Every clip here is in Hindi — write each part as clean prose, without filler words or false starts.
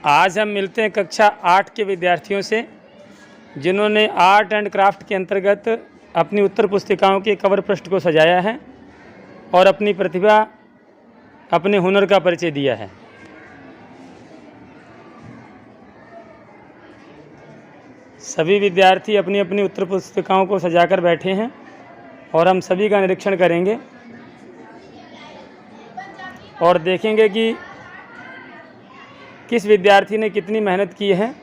आज हम मिलते हैं कक्षा 8 के विद्यार्थियों से, जिन्होंने आर्ट एंड क्राफ्ट के अंतर्गत अपनी उत्तर पुस्तिकाओं के कवर पृष्ठ को सजाया है और अपनी प्रतिभा, अपने हुनर का परिचय दिया है। सभी विद्यार्थी अपनी अपनी उत्तर पुस्तिकाओं को सजाकर बैठे हैं और हम सभी का निरीक्षण करेंगे और देखेंगे कि किस विद्यार्थी ने कितनी मेहनत की है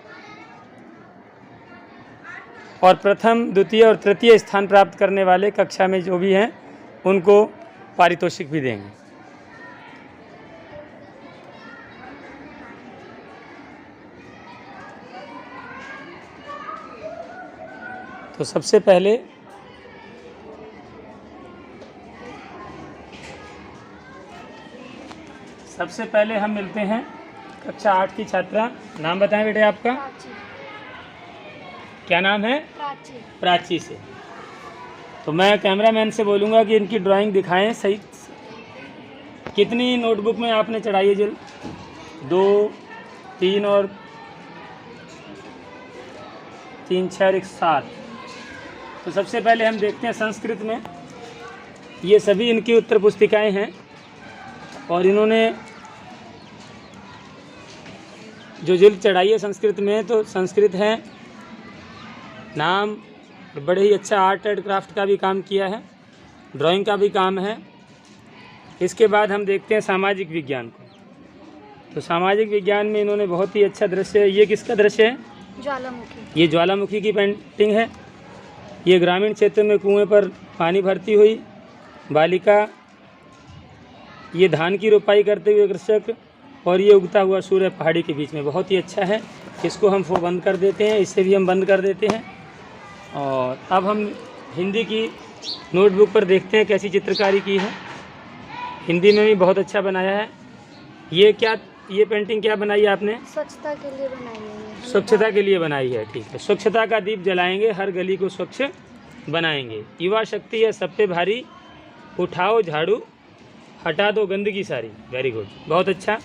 और प्रथम, द्वितीय और तृतीय स्थान प्राप्त करने वाले कक्षा में जो भी हैं उनको पारितोषिक भी देंगे। तो सबसे पहले हम मिलते हैं कक्षा 8 की छात्रा। नाम बताएं बेटे आपका? क्या नाम है? प्राची से। तो मैं कैमरामैन से बोलूँगा कि इनकी ड्राइंग दिखाएं सही। कितनी नोटबुक में आपने चढ़ाई है जिल? 2, 3 और 3, 6 और 1, 7। तो सबसे पहले हम देखते हैं संस्कृत में। ये सभी इनकी उत्तर पुस्तिकाएं हैं और इन्होंने जो जिल्द चढ़ाई है संस्कृत में, तो संस्कृत है नाम। बड़े ही अच्छा आर्ट एंड क्राफ्ट का भी काम किया है, ड्राइंग का भी काम है। इसके बाद हम देखते हैं सामाजिक विज्ञान को। तो सामाजिक विज्ञान में इन्होंने बहुत ही अच्छा दृश्य, ये किसका दृश्य है? ज्वालामुखी। ये ज्वालामुखी की पेंटिंग है। ये ग्रामीण क्षेत्र में कुएं पर पानी भरती हुई बालिका, ये धान की रोपाई करते हुए कृषक और ये उगता हुआ सूर्य पहाड़ी के बीच में। बहुत ही अच्छा है। इसको हम बंद कर देते हैं, इसे भी हम बंद कर देते हैं। और अब हम हिंदी की नोटबुक पर देखते हैं कैसी चित्रकारी की है। हिंदी में भी बहुत अच्छा बनाया है। ये पेंटिंग क्या बनाई है आपने? स्वच्छता के लिए बनाई है। स्वच्छता के लिए बनाई है, ठीक है। स्वच्छता का दीप जलाएंगे, हर गली को स्वच्छ बनाएंगे। युवा शक्ति है सब पे भारी, उठाओ झाड़ू, हटा दो गंदगी सारी। वेरी गुड, बहुत अच्छा।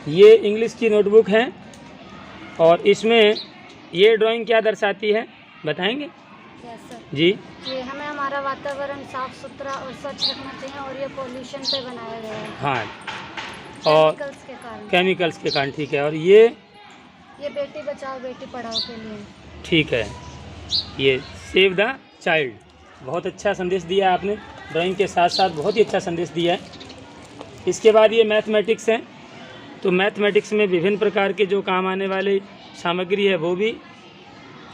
ये इंग्लिश की नोटबुक है और इसमें ये ड्राइंग क्या दर्शाती है, बताएंगे? जी, ये हमें हमारा वातावरण साफ सुथरा और स्वच्छ रखना चाहिए और ये पोल्यूशन पे बनाया गया है। हाँ, और केमिकल्स के कारण, ठीक है। और ये बेटी बचाओ बेटी पढ़ाओ के लिए, ठीक है। ये सेव द चाइल्ड, बहुत अच्छा संदेश दिया आपने। ड्राइंग के साथ साथ बहुत ही अच्छा संदेश दिया है। इसके बाद ये मैथमेटिक्स है। तो मैथमेटिक्स में विभिन्न प्रकार के जो काम आने वाले सामग्री है वो भी,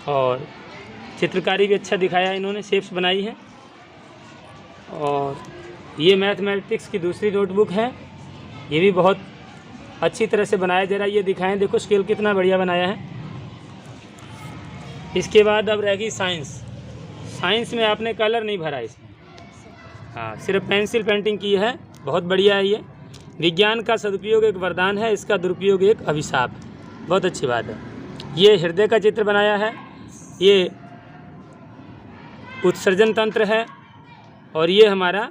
और चित्रकारी भी अच्छा दिखाया है इन्होंने, शेप्स बनाई है। और ये मैथमेटिक्स की दूसरी नोटबुक है। ये भी बहुत अच्छी तरह से बनाया जा रहा है। ये दिखाएं, देखो स्केल कितना बढ़िया बनाया है। इसके बाद अब रहेगी साइंस। साइंस में आपने कलर नहीं भरा इसमें, हाँ, सिर्फ पेंसिल पेंटिंग की है। बहुत बढ़िया है ये। विज्ञान का सदुपयोग एक वरदान है, इसका दुरुपयोग एक अभिशाप है। बहुत अच्छी बात है। ये हृदय का चित्र बनाया है। ये उत्सर्जन तंत्र है और ये हमारा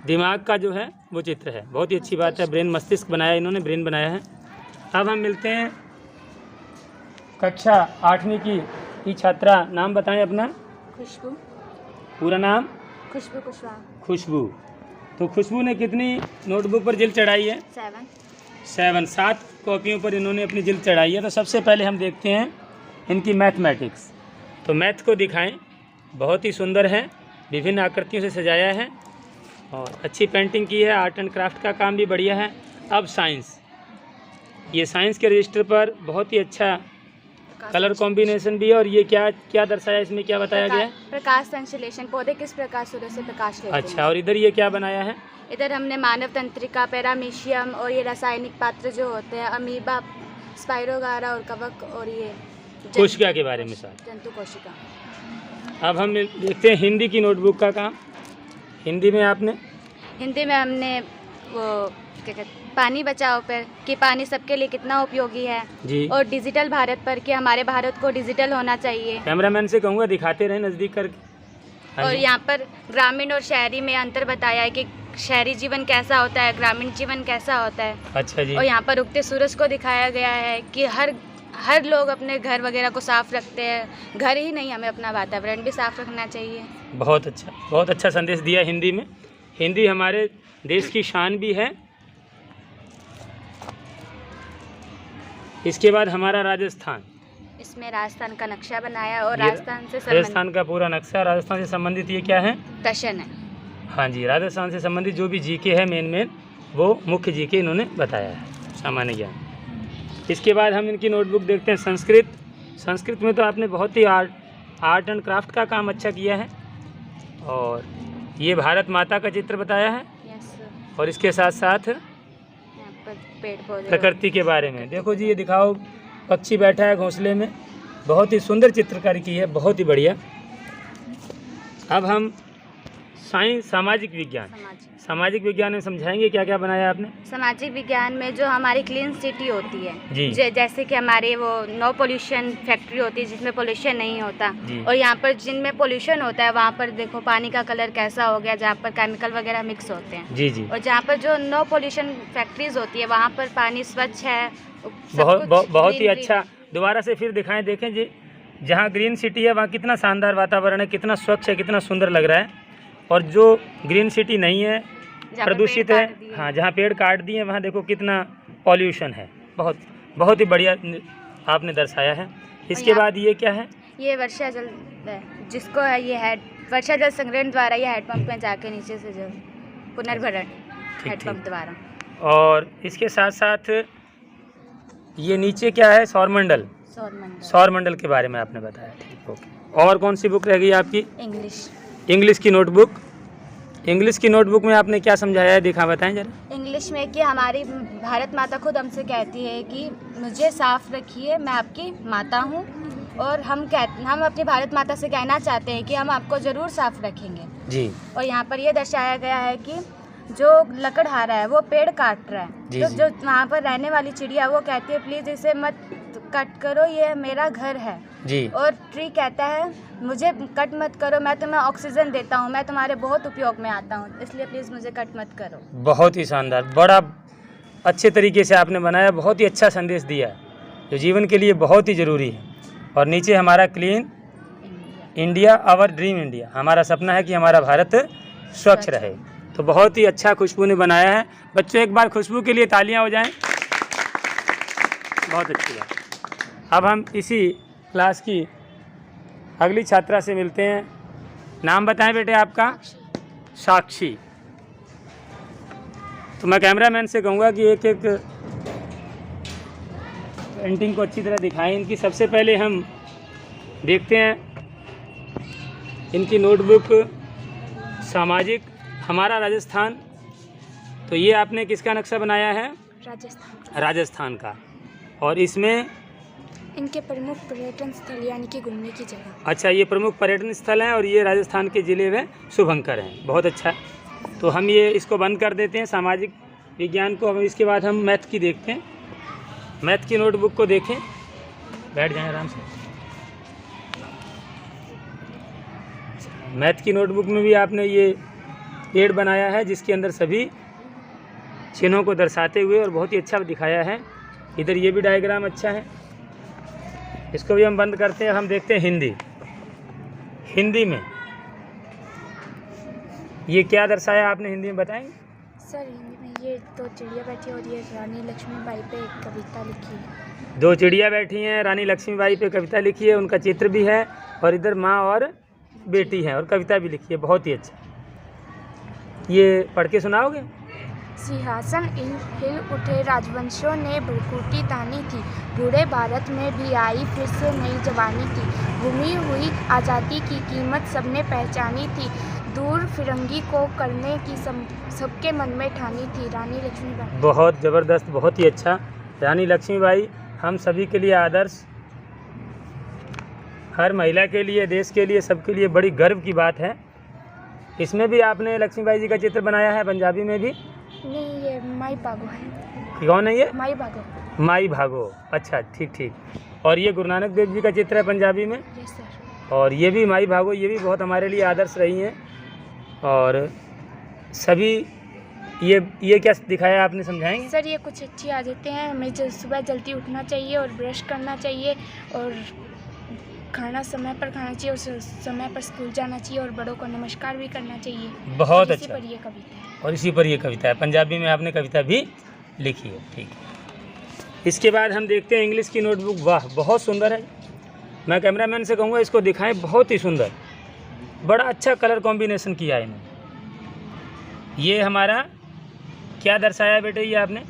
दिमाग का जो है वो चित्र है। बहुत ही अच्छी बात है। ब्रेन, मस्तिष्क बनाया इन्होंने, ब्रेन बनाया है। अब हम मिलते हैं कक्षा 8वीं की छात्रा। नाम बताएं अपना? खुशबू। पूरा नाम? खुशबू कुशवाहा। खुशबू। तो खुशबू ने कितनी नोटबुक पर जिल्द चढ़ाई है? 7 कॉपियों पर इन्होंने अपनी जिल्द चढ़ाई है। तो सबसे पहले हम देखते हैं इनकी मैथमेटिक्स। तो मैथ को दिखाएं, बहुत ही सुंदर है, विभिन्न आकृतियों से सजाया है और अच्छी पेंटिंग की है। आर्ट एंड क्राफ्ट का काम भी बढ़िया है। अब साइंस, ये साइंस के रजिस्टर पर बहुत ही अच्छा कलर कॉम्बिनेशन भी है। और ये क्या दर्शाया, इसमें क्या बताया गया है? प्रकाश संश्लेषण, पौधे किस प्रकार सूर्य से प्रकाश लेते हैं। अच्छा, और इधर ये क्या बनाया है? इधर हमने मानव तंत्रिका, पैरामीशियम और ये रासायनिक पात्र जो होते हैं, अमीबा, स्पाइरोगारा और कवक, और ये कोशिका के बारे में सर, जंतु कोशिका। अब हम देखते हैं हिंदी की नोटबुक का काम। हिंदी में हमने वो क्या कहते, पानी बचाओ पर कि पानी सबके लिए कितना उपयोगी है जी, और डिजिटल भारत पर कि हमारे भारत को डिजिटल होना चाहिए। कैमरामैन से कहूँगा दिखाते रहे नज़दीक करके। और यहाँ पर ग्रामीण और शहरी में अंतर बताया है कि शहरी जीवन कैसा होता है, ग्रामीण जीवन कैसा होता है। अच्छा जी। और यहाँ पर उगते सूरज को दिखाया गया है कि हर लोग अपने घर वगैरह को साफ रखते हैं। घर ही नहीं, हमें अपना वातावरण भी साफ रखना चाहिए। बहुत अच्छा संदेश दिया हिंदी में। हिंदी हमारे देश की शान भी है। इसके बाद हमारा राजस्थान, इसमें राजस्थान का नक्शा बनाया और ये राजस्थान का पूरा नक्शा राजस्थान से संबंधित ये क्या है? दर्शन है। हाँ जी, राजस्थान से संबंधित जो भी जीके है मेन वो मुख्य जीके इन्होंने बताया है, सामान्य ज्ञान। इसके बाद हम इनकी नोटबुक देखते हैं। संस्कृत में तो आपने बहुत ही आर्ट एंड क्राफ्ट का काम अच्छा किया है। और ये भारत माता का चित्र बताया है। और इसके साथ साथ पेड़ पौधे, प्रकृति के बारे में। देखो जी, ये दिखाओ, पक्षी बैठा है घोंसले में। बहुत ही सुंदर चित्रकारी की है, बहुत ही बढ़िया। अब हम सामाजिक विज्ञान में समझाएंगे क्या क्या बनाया आपने। सामाजिक विज्ञान में जो हमारी क्लीन सिटी होती है जी, जैसे कि हमारे वो नो पोल्यूशन फैक्ट्री होती है जिसमें पोल्यूशन नहीं होता। जी। और यहाँ पर जिनमें पोल्यूशन होता है वहाँ पर देखो पानी का कलर कैसा हो गया, जहाँ पर केमिकल वगैरह मिक्स होते हैं। जी जी। और जहाँ पर जो नो पोल्यूशन फैक्ट्रीज होती है वहाँ पर पानी स्वच्छ है। बहुत ही अच्छा। दोबारा से फिर दिखाएं, देखें जी, जहाँ ग्रीन सिटी है वहाँ कितना शानदार वातावरण है, कितना स्वच्छ है, कितना सुंदर लग रहा है। और जो ग्रीन सिटी नहीं है, प्रदूषित है, हाँ, जहाँ पेड़ काट दिए वहाँ देखो कितना पॉल्यूशन है। बहुत ही बढ़िया आपने दर्शाया है। इसके बाद ये क्या है? ये वर्षा जल है, जिसको है ये वर्षा जल संग्रहण द्वारा ये हैंडपंप में जाके नीचे से जल पुनर्भरण हैंडपंप द्वारा। और इसके साथ साथ ये नीचे क्या है? सौर मंडल के बारे में आपने बताया। ठीक, ओके। और कौन सी बुक रह गई आपकी? इंग्लिश की नोटबुक। इंग्लिश की नोटबुक में आपने क्या समझाया है, दिखा बताएं जरा। इंग्लिश में कि हमारी भारत माता खुद हमसे कहती है कि मुझे साफ रखिए, मैं आपकी माता हूँ। और हम अपनी भारत माता से कहना चाहते हैं कि हम आपको ज़रूर साफ रखेंगे जी। और यहाँ पर ये दर्शाया गया है कि जो लकड़हारा है वो पेड़ काट रहा है, तो जो वहाँ पर रहने वाली चिड़िया वो कहती है प्लीज़ इसे मत कट करो, ये मेरा घर है जी। और ट्री कहता है मुझे कट मत करो, मैं तुम्हें ऑक्सीजन देता हूँ, मैं तुम्हारे बहुत उपयोग में आता हूँ, इसलिए प्लीज़ मुझे कट मत करो। बहुत ही शानदार, बड़ा अच्छे तरीके से आपने बनाया, बहुत ही अच्छा संदेश दिया जो जीवन के लिए बहुत ही ज़रूरी है। और नीचे हमारा clean India, our dream India, हमारा सपना है कि हमारा भारत स्वच्छ रहे। तो बहुत ही अच्छा खुशबू ने बनाया है। बच्चों, एक बार खुशबू के लिए तालियां हो जाएं। बहुत अच्छी बात। अब हम इसी क्लास की अगली छात्रा से मिलते हैं। नाम बताएं बेटे आपका? साक्षी। तो मैं कैमरामैन से कहूँगा कि एक एक पेंटिंग को अच्छी तरह दिखाएं इनकी। सबसे पहले हम देखते हैं इनकी नोटबुक सामाजिक, हमारा राजस्थान। तो ये आपने किसका नक्शा बनाया है? राजस्थान का। और इसमें इनके प्रमुख पर्यटन स्थल यानी कि घूमने की जगह। अच्छा, ये प्रमुख पर्यटन स्थल हैं और ये राजस्थान के ज़िले में शुभंकर हैं। बहुत अच्छा। तो हम ये इसको बंद कर देते हैं सामाजिक विज्ञान को। अब इसके बाद हम मैथ की देखते हैं। मैथ की नोटबुक को देखें, बैठ जाएं आराम से। मैथ की नोटबुक में भी आपने ये पेड़ बनाया है जिसके अंदर सभी चिन्हों को दर्शाते हुए और बहुत ही अच्छा दिखाया है। इधर ये भी डायग्राम अच्छा है। इसको भी हम बंद करते हैं। हम देखते हैं हिंदी में ये क्या दर्शाया आपने, हिंदी में बताएंगे? सर, हिंदी में ये दो चिड़िया बैठी और ये रानी लक्ष्मीबाई पे एक कविता लिखी है। दो चिड़िया बैठी हैं, रानी लक्ष्मीबाई पे कविता लिखी है, उनका चित्र भी है और इधर माँ और बेटी है और कविता भी लिखी है। बहुत ही अच्छा। ये पढ़ के सुनाओगे? सिंहासन हिल उठे, राजवंशों ने भड़कूटी तानी थी, बूढ़े भारत में भी आई फिर से नई जवानी थी, गुमी हुई आज़ादी की कीमत सबने पहचानी थी, दूर फिरंगी को करने की सबके मन में ठानी थी, रानी लक्ष्मीबाई। बहुत ज़बरदस्त, बहुत ही अच्छा। रानी लक्ष्मीबाई हम सभी के लिए आदर्श, हर महिला के लिए, देश के लिए, सबके लिए बड़ी गर्व की बात है। इसमें भी आपने लक्ष्मीबाई जी का चित्र बनाया है, पंजाबी में भी? नहीं, ये माई भागो है। कौन है ये? माई भागो। माई भागो, अच्छा, ठीक। और ये गुरु नानक देव जी का चित्र है पंजाबी में? Yes sir. और ये भी माई भागो, ये भी बहुत हमारे लिए आदर्श रही हैं। और सभी ये क्या दिखाया आपने, समझाएंगे? सर ये कुछ अच्छी आदतें हैं, हमें सुबह जल्दी उठना चाहिए और ब्रश करना चाहिए और खाना समय पर खाना चाहिए और समय पर स्कूल जाना चाहिए और बड़ों को नमस्कार भी करना चाहिए। बहुत इसी अच्छा। पर ये कविता है। और इसी पर ये कविता है, पंजाबी में आपने कविता भी लिखी है, ठीक है। इसके बाद हम देखते हैं इंग्लिश की नोटबुक। वाह, बहुत सुंदर है। मैं कैमरामैन से कहूँगा इसको दिखाएं, बहुत ही सुंदर, बड़ा अच्छा कलर कॉम्बिनेशन किया है इन्होंने। ये हमारा क्या दर्शाया बेटे ये आपने?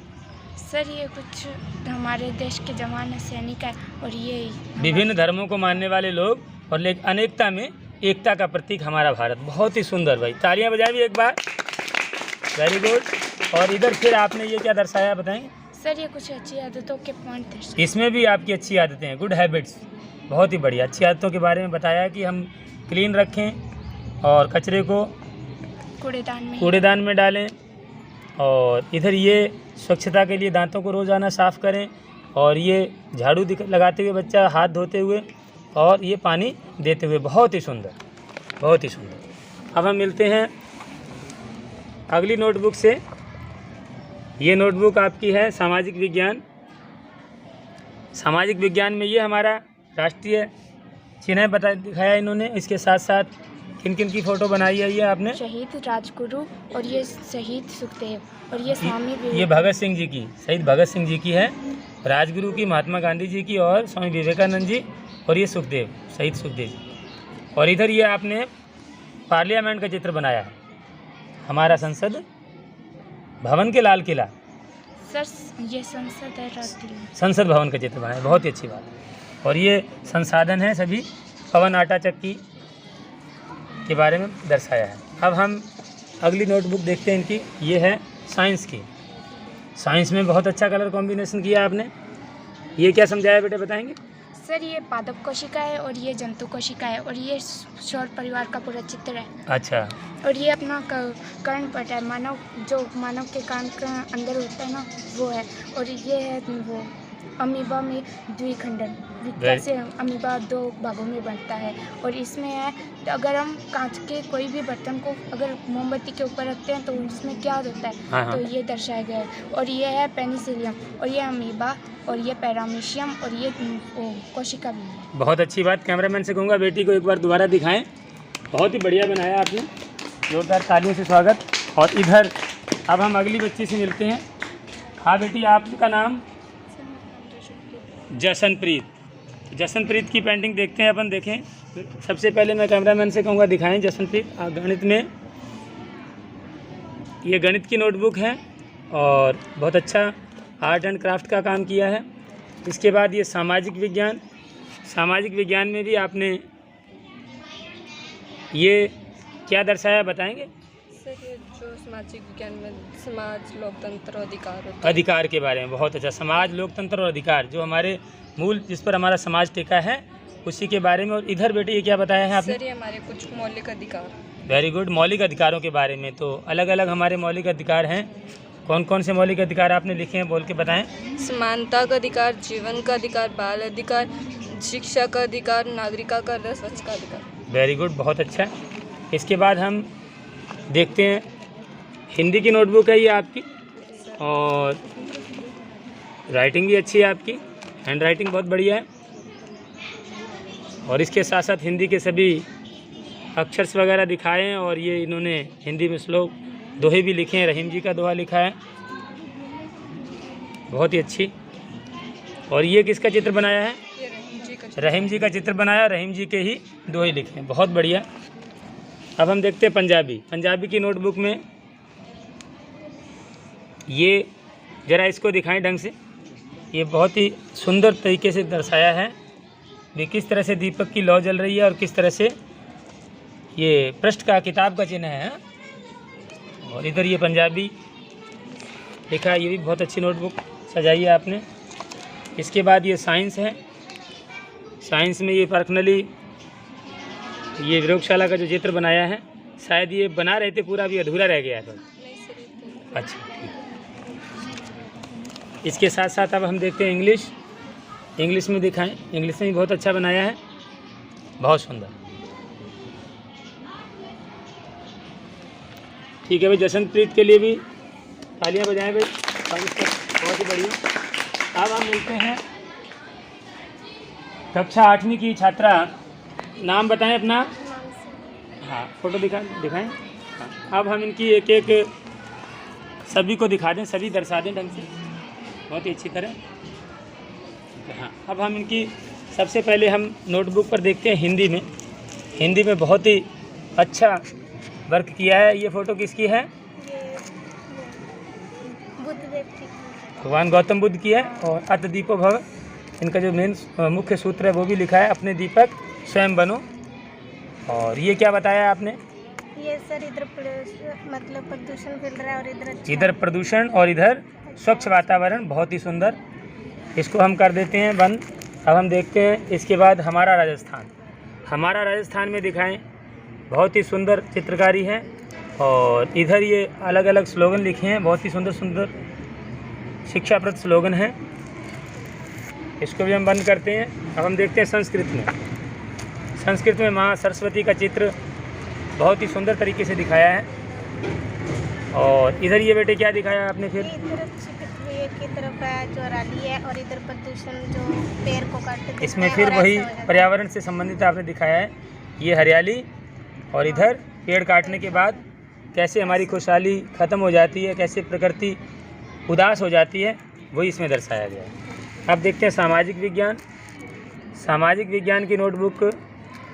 सर ये कुछ हमारे देश के जवान सैनिक है और ये विभिन्न धर्मों को मानने वाले लोग और लेकिन अनेकता में एकता का प्रतीक हमारा भारत। बहुत ही सुंदर भाई, तालियां बजाइए एक बार, वेरी गुड। और इधर फिर आपने ये क्या दर्शाया बताएंगे? सर ये कुछ अच्छी आदतों के पॉइंट थे। इसमें भी आपकी अच्छी आदतें हैं, गुड हैबिट्स, बहुत ही बढ़िया। अच्छी आदतों के बारे में बताया कि हम क्लीन रखें और कचरे को कूड़ेदान में डालें, और इधर ये स्वच्छता के लिए दांतों को रोज़ाना साफ़ करें, और ये झाड़ू लगाते हुए बच्चा हाथ धोते हुए, और ये पानी देते हुए। बहुत ही सुंदर, बहुत ही सुंदर। अब हम मिलते हैं अगली नोटबुक से। ये नोटबुक आपकी है सामाजिक विज्ञान। सामाजिक विज्ञान में ये हमारा राष्ट्रीय चिन्ह दिखाया इन्होंने। इसके साथ साथ किन किन की फ़ोटो बनाई है ये आपने? शहीद राजगुरु और ये शहीद सुखदेव और ये स्वामी ये भगत सिंह जी की, शहीद भगत सिंह जी की है, राजगुरु की महात्मा गांधी जी की, और स्वामी विवेकानंद जी, और ये सुखदेव, शहीद सुखदेव जी। और इधर ये आपने पार्लियामेंट का चित्र बनाया है, हमारा संसद भवन के लाल किला। सर ये संसद है, संसद भवन का चित्र बनाया, बहुत ही अच्छी बात है। और ये संसाधन है सभी, पवन आटा चक्की के बारे में दर्शाया है। अब हम अगली नोटबुक देखते हैं इनकी। ये है साइंस की। साइंस में बहुत अच्छा कलर कॉम्बिनेशन किया आपने। ये क्या समझाया बेटे, बताएंगे? सर ये पादप कोशिका है और ये जंतु कोशिका है और ये सौर परिवार का पूरा चित्र है। अच्छा। और ये अपना कर्णपट है, मानव के कान का अंदर होता है ना, वो है। और ये है वो अमीबा में द्विखंडन, से अमीबा 2 भागों में बनता है। और इसमें है, अगर हम कांच के कोई भी बर्तन को अगर मोमबत्ती के ऊपर रखते हैं तो उसमें क्या होता है, हाँ। तो ये दर्शाया गया है। और ये है पेनिसिलियम, और ये अमीबा, और ये पैरामीशियम, और ये कोशिका भी है। बहुत अच्छी बात। कैमरामैन से कहूँगा बेटी को एक बार दोबारा दिखाएं, बहुत ही बढ़िया बनाया आपने, जोरदार तालियों से स्वागत। और इधर अब हम अगली बच्ची से मिलते हैं। हाँ बेटी, आपका नाम? जशनप्रीत। जशनप्रीत की पेंटिंग देखते हैं अपन। देखें, सबसे पहले मैं कैमरामैन से कहूँगा दिखाएं जशनप्रीत। गणित में ये गणित की नोटबुक है और बहुत अच्छा आर्ट एंड क्राफ्ट का काम किया है। इसके बाद ये सामाजिक विज्ञान। सामाजिक विज्ञान में भी आपने ये क्या दर्शाया, बताएंगे? सर ये जो सामाजिक विज्ञान में समाज, लोकतंत्र और अधिकार अधिकार के बारे में बहुत अच्छा। समाज, लोकतंत्र और अधिकार, जो हमारे मूल, जिस पर हमारा समाज टिका है, उसी के बारे में। और इधर बेटे ये क्या बताया है आपने? सर ये हमारे कुछ मौलिक अधिकार। वेरी गुड, मौलिक अधिकारों के बारे में। तो अलग अलग हमारे मौलिक अधिकार हैं। कौन कौन से मौलिक अधिकार आपने लिखे हैं, बोल के बताएं? समानता का अधिकार, जीवन का अधिकार, बाल अधिकार, शिक्षा का अधिकार, नागरिका का अधिकार, स्वच्छ का अधिकार। वेरी गुड, बहुत अच्छा। इसके बाद हम देखते हैं हिंदी की नोटबुक है ये आपकी, और राइटिंग भी अच्छी है आपकी, हैंड राइटिंग बहुत बढ़िया है। और इसके साथ साथ हिंदी के सभी अक्षर्स वगैरह दिखाए हैं, और ये इन्होंने हिंदी में श्लोक, दोहे भी लिखे हैं। रहीम जी का दोहा लिखा है, बहुत ही अच्छी। और ये किसका चित्र बनाया है? ये रहीम जी का चित्र बनाया, रहीम जी के ही दोहे लिखे हैं, बहुत बढ़िया। अब हम देखते हैं पंजाबी। पंजाबी की नोटबुक में ये ज़रा इसको दिखाएं ढंग से। ये बहुत ही सुंदर तरीके से दर्शाया है भी किस तरह से दीपक की लौ जल रही है और किस तरह से ये पृष्ठ का किताब का चिन्ह है। और इधर ये पंजाबी लिखा है, ये भी बहुत अच्छी नोटबुक सजाई है आपने। इसके बाद ये साइंस है। साइंस में ये पर्सनली ये प्रयोगशाला का जो चित्र बनाया है, शायद ये बना रहे थे, पूरा भी अधूरा रह गया था। अच्छा, ठीक। इसके साथ साथ अब हम देखते हैं इंग्लिश। इंग्लिश में दिखाएं, इंग्लिश में भी बहुत अच्छा बनाया है, बहुत सुंदर। ठीक है भाई, जशनप्रीत के लिए भी तालियां बजाएं भाई, बहुत ही बढ़िया। अब हम मिलते हैं कक्षा 8वीं की छात्रा, नाम बताएं अपना। हाँ, फोटो दिखाएं। हाँ, अब हम इनकी एक एक सभी को दिखा दें, सभी दर्शा दें ढंग से, बहुत ही अच्छी तरह। हाँ, अब हम इनकी सबसे पहले हम नोटबुक पर देखते हैं हिंदी में बहुत ही अच्छा वर्क किया है। ये फ़ोटो किसकी है? भगवान गौतम बुद्ध की है। और अत दीपो भव, इनका जो मेन मुख्य सूत्र है वो भी लिखा है, अपने दीपक स्वयं बनो। और ये क्या बताया आपने? ये सर इधर मतलब प्रदूषण फैल रहा है और इधर प्रदूषण और इधर स्वच्छ वातावरण, बहुत ही सुंदर। इसको हम कर देते हैं बंद। अब हम देखते हैं इसके बाद हमारा राजस्थान में दिखाएं, बहुत ही सुंदर चित्रकारी है। और इधर ये अलग अलग स्लोगन लिखे हैं, बहुत ही सुंदर शिक्षाप्रद स्लोगन है। इसको भी हम बंद करते हैं। अब हम देखते हैं संस्कृत में माँ सरस्वती का चित्र बहुत ही सुंदर तरीके से दिखाया है। और इधर ये बेटे क्या दिखाया आपने फिर? की तरफ है जो हरियाली है और इधर प्रदूषण जो पेड़ को काटते, इसमें फिर वही पर्यावरण से संबंधित आपने दिखाया है, ये हरियाली। और इधर पेड़ काटने के बाद कैसे हमारी खुशहाली ख़त्म हो जाती है, कैसे प्रकृति उदास हो जाती है, वही इसमें दर्शाया गया है। अब देखते हैं सामाजिक विज्ञान की नोटबुक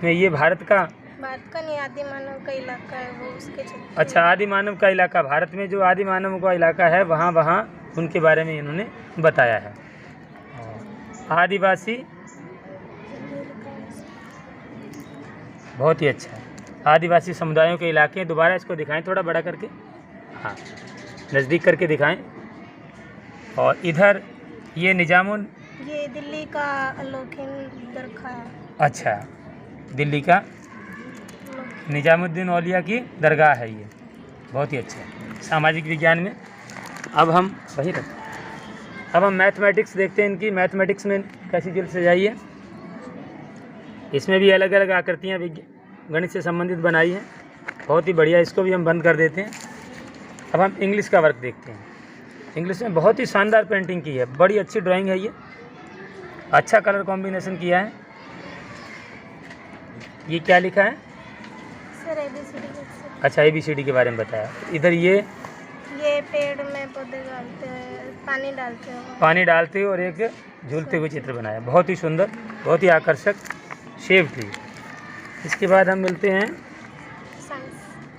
में ये भारत का नहीं, आदि मानव का इलाका है वो, उसके अच्छा, आदि मानव का इलाका, भारत में जो आदि मानव का इलाका है वहाँ उनके बारे में इन्होंने बताया है। आदिवासी, बहुत ही अच्छा है। आदिवासी समुदायों के इलाके, दोबारा इसको दिखाएं थोड़ा बड़ा करके, हाँ नज़दीक करके दिखाएं। और इधर ये ये दिल्ली का दरगाह है। अच्छा, दिल्ली का निजामुद्दीन औलिया की दरगाह है ये, बहुत ही अच्छा है सामाजिक विज्ञान में। अब हम मैथमेटिक्स देखते हैं। इनकी मैथमेटिक्स में कैसी चित्र सजाई है, इसमें भी अलग अलग आकृतियाँ गणित से संबंधित बनाई हैं, बहुत ही बढ़िया। इसको भी हम बंद कर देते हैं। अब हम इंग्लिश का वर्क देखते हैं। इंग्लिश में बहुत ही शानदार पेंटिंग की है, बड़ी अच्छी ड्राइंग है ये, अच्छा कलर कॉम्बिनेशन किया है। ये क्या लिखा है सर? ABCD। अच्छा, ABCD के बारे में बताया। इधर ये पेड़ में पौधे डालते हैं, पानी डालते और एक झूलते हुए चित्र बनाया, बहुत ही सुंदर, बहुत ही आकर्षक सेब ट्री। इसके बाद हम मिलते हैं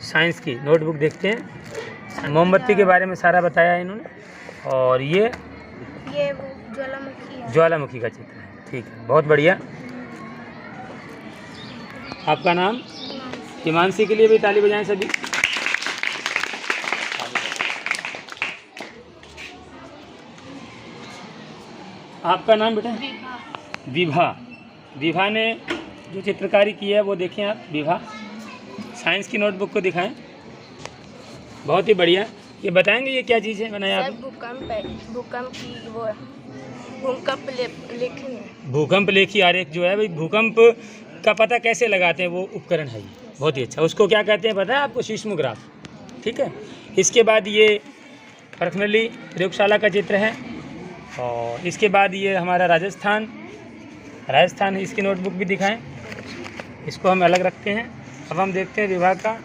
साइंस की नोटबुक देखते हैं। मोमबत्ती के बारे में सारा बताया है इन्होंने। और ये ज्वालामुखी का चित्र है, ठीक है, बहुत बढ़िया। आपका नाम? हिमांशी के लिए भी ताली बजाएं सभी। आपका नाम बेटा? विभा ने जो चित्रकारी की है वो देखें आप। विभा, साइंस की नोटबुक को दिखाएं, बहुत ही बढ़िया। ये बताएंगे ये क्या चीज़ है बनाया आपने? भूकंप लेखी आरेख जो है भाई, भूकंप का पता कैसे लगाते हैं वो उपकरण है ये, बहुत ही अच्छा। उसको क्या कहते हैं पता है आपको? सीस्मोग्राफ, ठीक है। इसके बाद ये पर्सनली प्रयोगशाला का चित्र है। और इसके बाद ये हमारा राजस्थान, इसकी नोटबुक भी दिखाएं। इसको हम अलग रखते हैं। अब हम देखते हैं विभाग का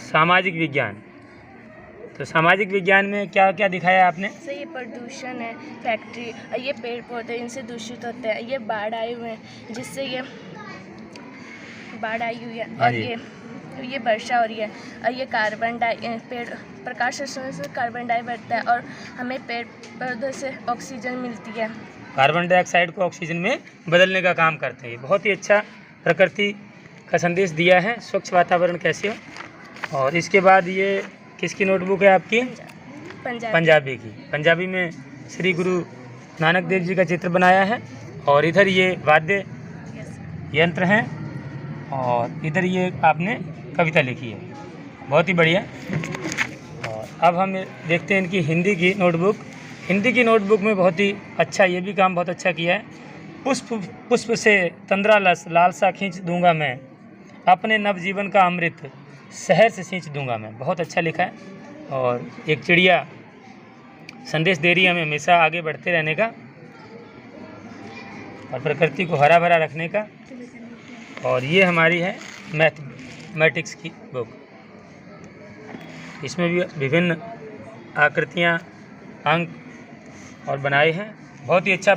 सामाजिक विज्ञान। तो सामाजिक विज्ञान में क्या क्या दिखाया आपने? सर ये प्रदूषण है, फैक्ट्री, ये पेड़ पौधे इनसे दूषित होते हैं, ये बाढ़ आए हुए हैं जिससे ये बाढ़ आई हुई है, और ये वर्षा हो रही है, और ये पेड़ प्रकाश संश्लेषण से कार्बन डाई बढ़ता है और हमें पेड़ पौधों से ऑक्सीजन मिलती है। कार्बन डाइऑक्साइड को ऑक्सीजन में बदलने का काम करते हैं। बहुत ही अच्छा प्रकृति का संदेश दिया है, स्वच्छ वातावरण कैसे हो। और इसके बाद ये किसकी नोटबुक है आपकी? पंजाबी की। पंजाबी में श्री गुरु नानक देव जी का चित्र बनाया है। और इधर ये वाद्य यंत्र हैं और इधर ये आपने कविता लिखी है, बहुत ही बढ़िया। और अब हम देखते हैं इनकी हिंदी की नोटबुक। हिंदी की नोटबुक में बहुत ही अच्छा, ये भी काम बहुत अच्छा किया है। पुष्प से तंद्रा लालसा खींच दूंगा मैं, अपने नवजीवन का अमृत शहर से सींच दूंगा मैं, बहुत अच्छा लिखा है। और एक चिड़िया संदेश दे रही है हमें हमेशा आगे बढ़ते रहने का और प्रकृति को हरा भरा रखने का। और ये हमारी है मैथमेटिक्स की बुक, इसमें भी विभिन्न आकृतियाँ, अंक और बनाए हैं, बहुत ही अच्छा।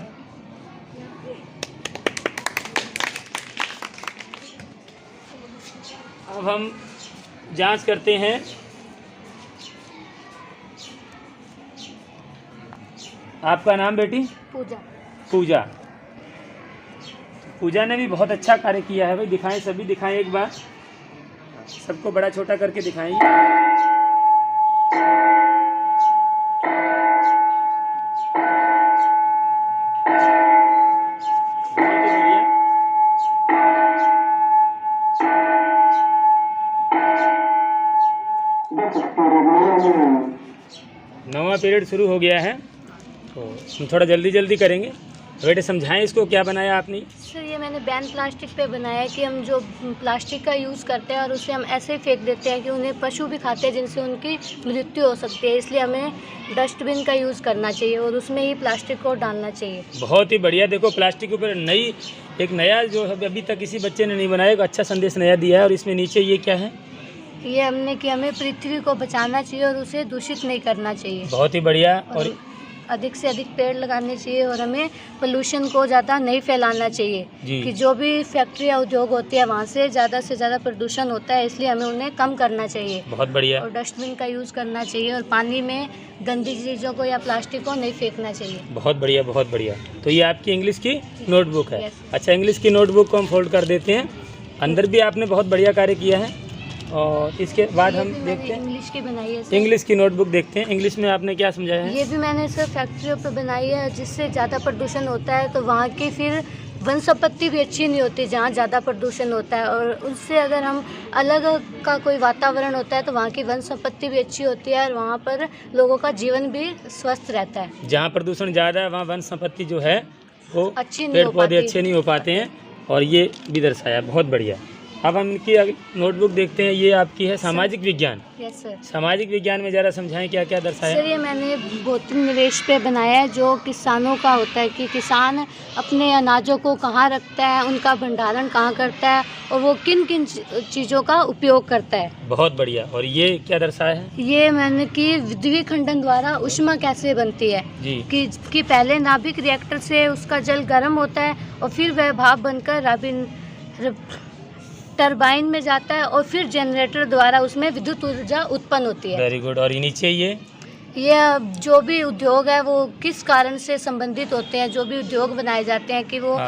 अब हम जांच करते हैं आपका नाम बेटी? पूजा। पूजा। पूजा ने भी बहुत अच्छा कार्य किया है भाई, दिखाएं, सभी दिखाएं, एक बार सबको बड़ा छोटा करके दिखाएंगे। बहुत ही बढ़िया। नवा पीरियड शुरू हो गया है तो हम थोड़ा जल्दी जल्दी करेंगे। बेटे समझाएं इसको, क्या बनाया आपने? सर ये मैंने बैन प्लास्टिक पे बनाया है कि हम जो प्लास्टिक का यूज़ करते हैं और उसे हम ऐसे ही फेंक देते हैं कि उन्हें पशु भी खाते हैं जिनसे उनकी मृत्यु हो सकती है, इसलिए हमें डस्टबिन का यूज़ करना चाहिए और उसमें ही प्लास्टिक को डालना चाहिए। बहुत ही बढ़िया। देखो प्लास्टिक के ऊपर एक नया जो है अभी तक किसी बच्चे ने नहीं बनाया, एक अच्छा संदेश नया दिया है। और इसमें नीचे ये क्या है? ये हमने कि हमें पृथ्वी को बचाना चाहिए और उसे दूषित नहीं करना चाहिए। बहुत ही बढ़िया। और अधिक से अधिक पेड़ लगाने चाहिए और हमें पोल्यूशन को ज़्यादा नहीं फैलाना चाहिए कि जो भी फैक्ट्री या उद्योग होती है वहाँ से ज़्यादा प्रदूषण होता है, इसलिए हमें उन्हें कम करना चाहिए। बहुत बढ़िया। और डस्टबिन का यूज़ करना चाहिए और पानी में गंदी चीज़ों को या प्लास्टिक को नहीं फेंकना चाहिए। बहुत बढ़िया, बहुत बढ़िया। तो ये आपकी इंग्लिश की नोटबुक है। Yes. अच्छा, इंग्लिश की नोटबुक को हम फोल्ड कर देते हैं। अंदर भी आपने बहुत बढ़िया कार्य किया है। और इसके बाद हम देखते हैं इंग्लिश की बनाई है सर। इंग्लिश की नोटबुक देखते हैं। इंग्लिश में आपने क्या समझाया है? ये भी मैंने सर फैक्ट्रियों पर बनाई है, जिससे ज़्यादा प्रदूषण होता है तो वहाँ की फिर वन संपत्ति भी अच्छी नहीं होती जहाँ ज़्यादा प्रदूषण होता है, और उससे अगर हम अलग का कोई वातावरण होता है तो वहाँ की वन संपत्ति भी अच्छी होती है और वहाँ पर लोगों का जीवन भी स्वस्थ रहता है। जहाँ प्रदूषण ज़्यादा है वहाँ वन संपत्ति जो है वो अच्छी नहीं पेड़ हो पौधे पाती। अच्छे नहीं हो पाते हैं, और ये भी दर्शाया। बहुत बढ़िया। अब हम इनकी नोटबुक देखते हैं। ये आपकी है सामाजिक विज्ञान। Yes sir. सामाजिक विज्ञान में ज़रा समझाएं क्या क्या दर्शाया? सर ये मैंने भौतिक निवेश पे बनाया है, जो किसानों का होता है कि किसान अपने अनाजों को कहाँ रखता है, उनका भंडारण कहाँ करता है और वो किन किन चीज़ों का उपयोग करता है। बहुत बढ़िया। और ये क्या दर्शाया है? ये मैंने कि द्विखंडन द्वारा ऊष्मा कैसे बनती है जी। कि पहले नाभिक रिएक्टर से उसका जल गर्म होता है और फिर वह भाप बनकर टरबाइन में जाता है और फिर जनरेटर द्वारा उसमें विद्युत ऊर्जा उत्पन्न होती है। Very good. और ये नीचे ये जो भी उद्योग है वो किस कारण से संबंधित होते हैं, जो भी उद्योग बनाए जाते हैं कि वो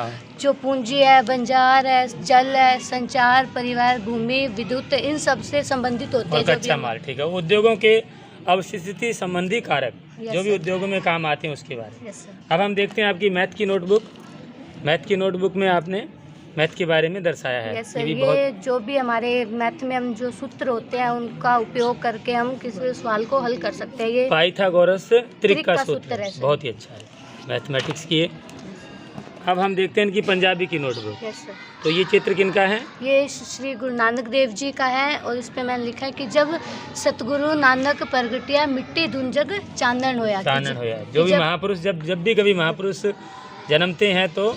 जो पूंजी है, बंजार है, जल है, संचार, परिवार, भूमि, विद्युत, इन सब से संबंधित होते हैं। कच्चा माल, ठीक है। उद्योगों के अवशिष्टि संबंधी कारक जो भी उद्योगों में काम आते हैं उसके बारे में। अब हम देखते हैं आपकी मैथ की नोटबुक। मैथ की नोटबुक में आपने मैथ के बारे में दर्शाया है। Yes sir. ये जो भी हमारे मैथ में हम जो सूत्र होते हैं उनका उपयोग करके हम किसी सवाल को हल कर सकते हैं। ये पाइथागोरस त्रिक का सूत्र है। बहुत ही अच्छा है मैथमेटिक्स की। अब हम देखते हैं इनकी पंजाबी की नोटबुक। Yes sir. तो ये चित्र किनका है? ये श्री गुरु नानक देव जी का है और इस पे मैंने लिखा है कि जब सतगुरु नानक प्रगटिया मिट्टी धुन जग चानन होया। चानन होया। जो भी महापुरुष जब भी कभी महापुरुष जन्मते हैं तो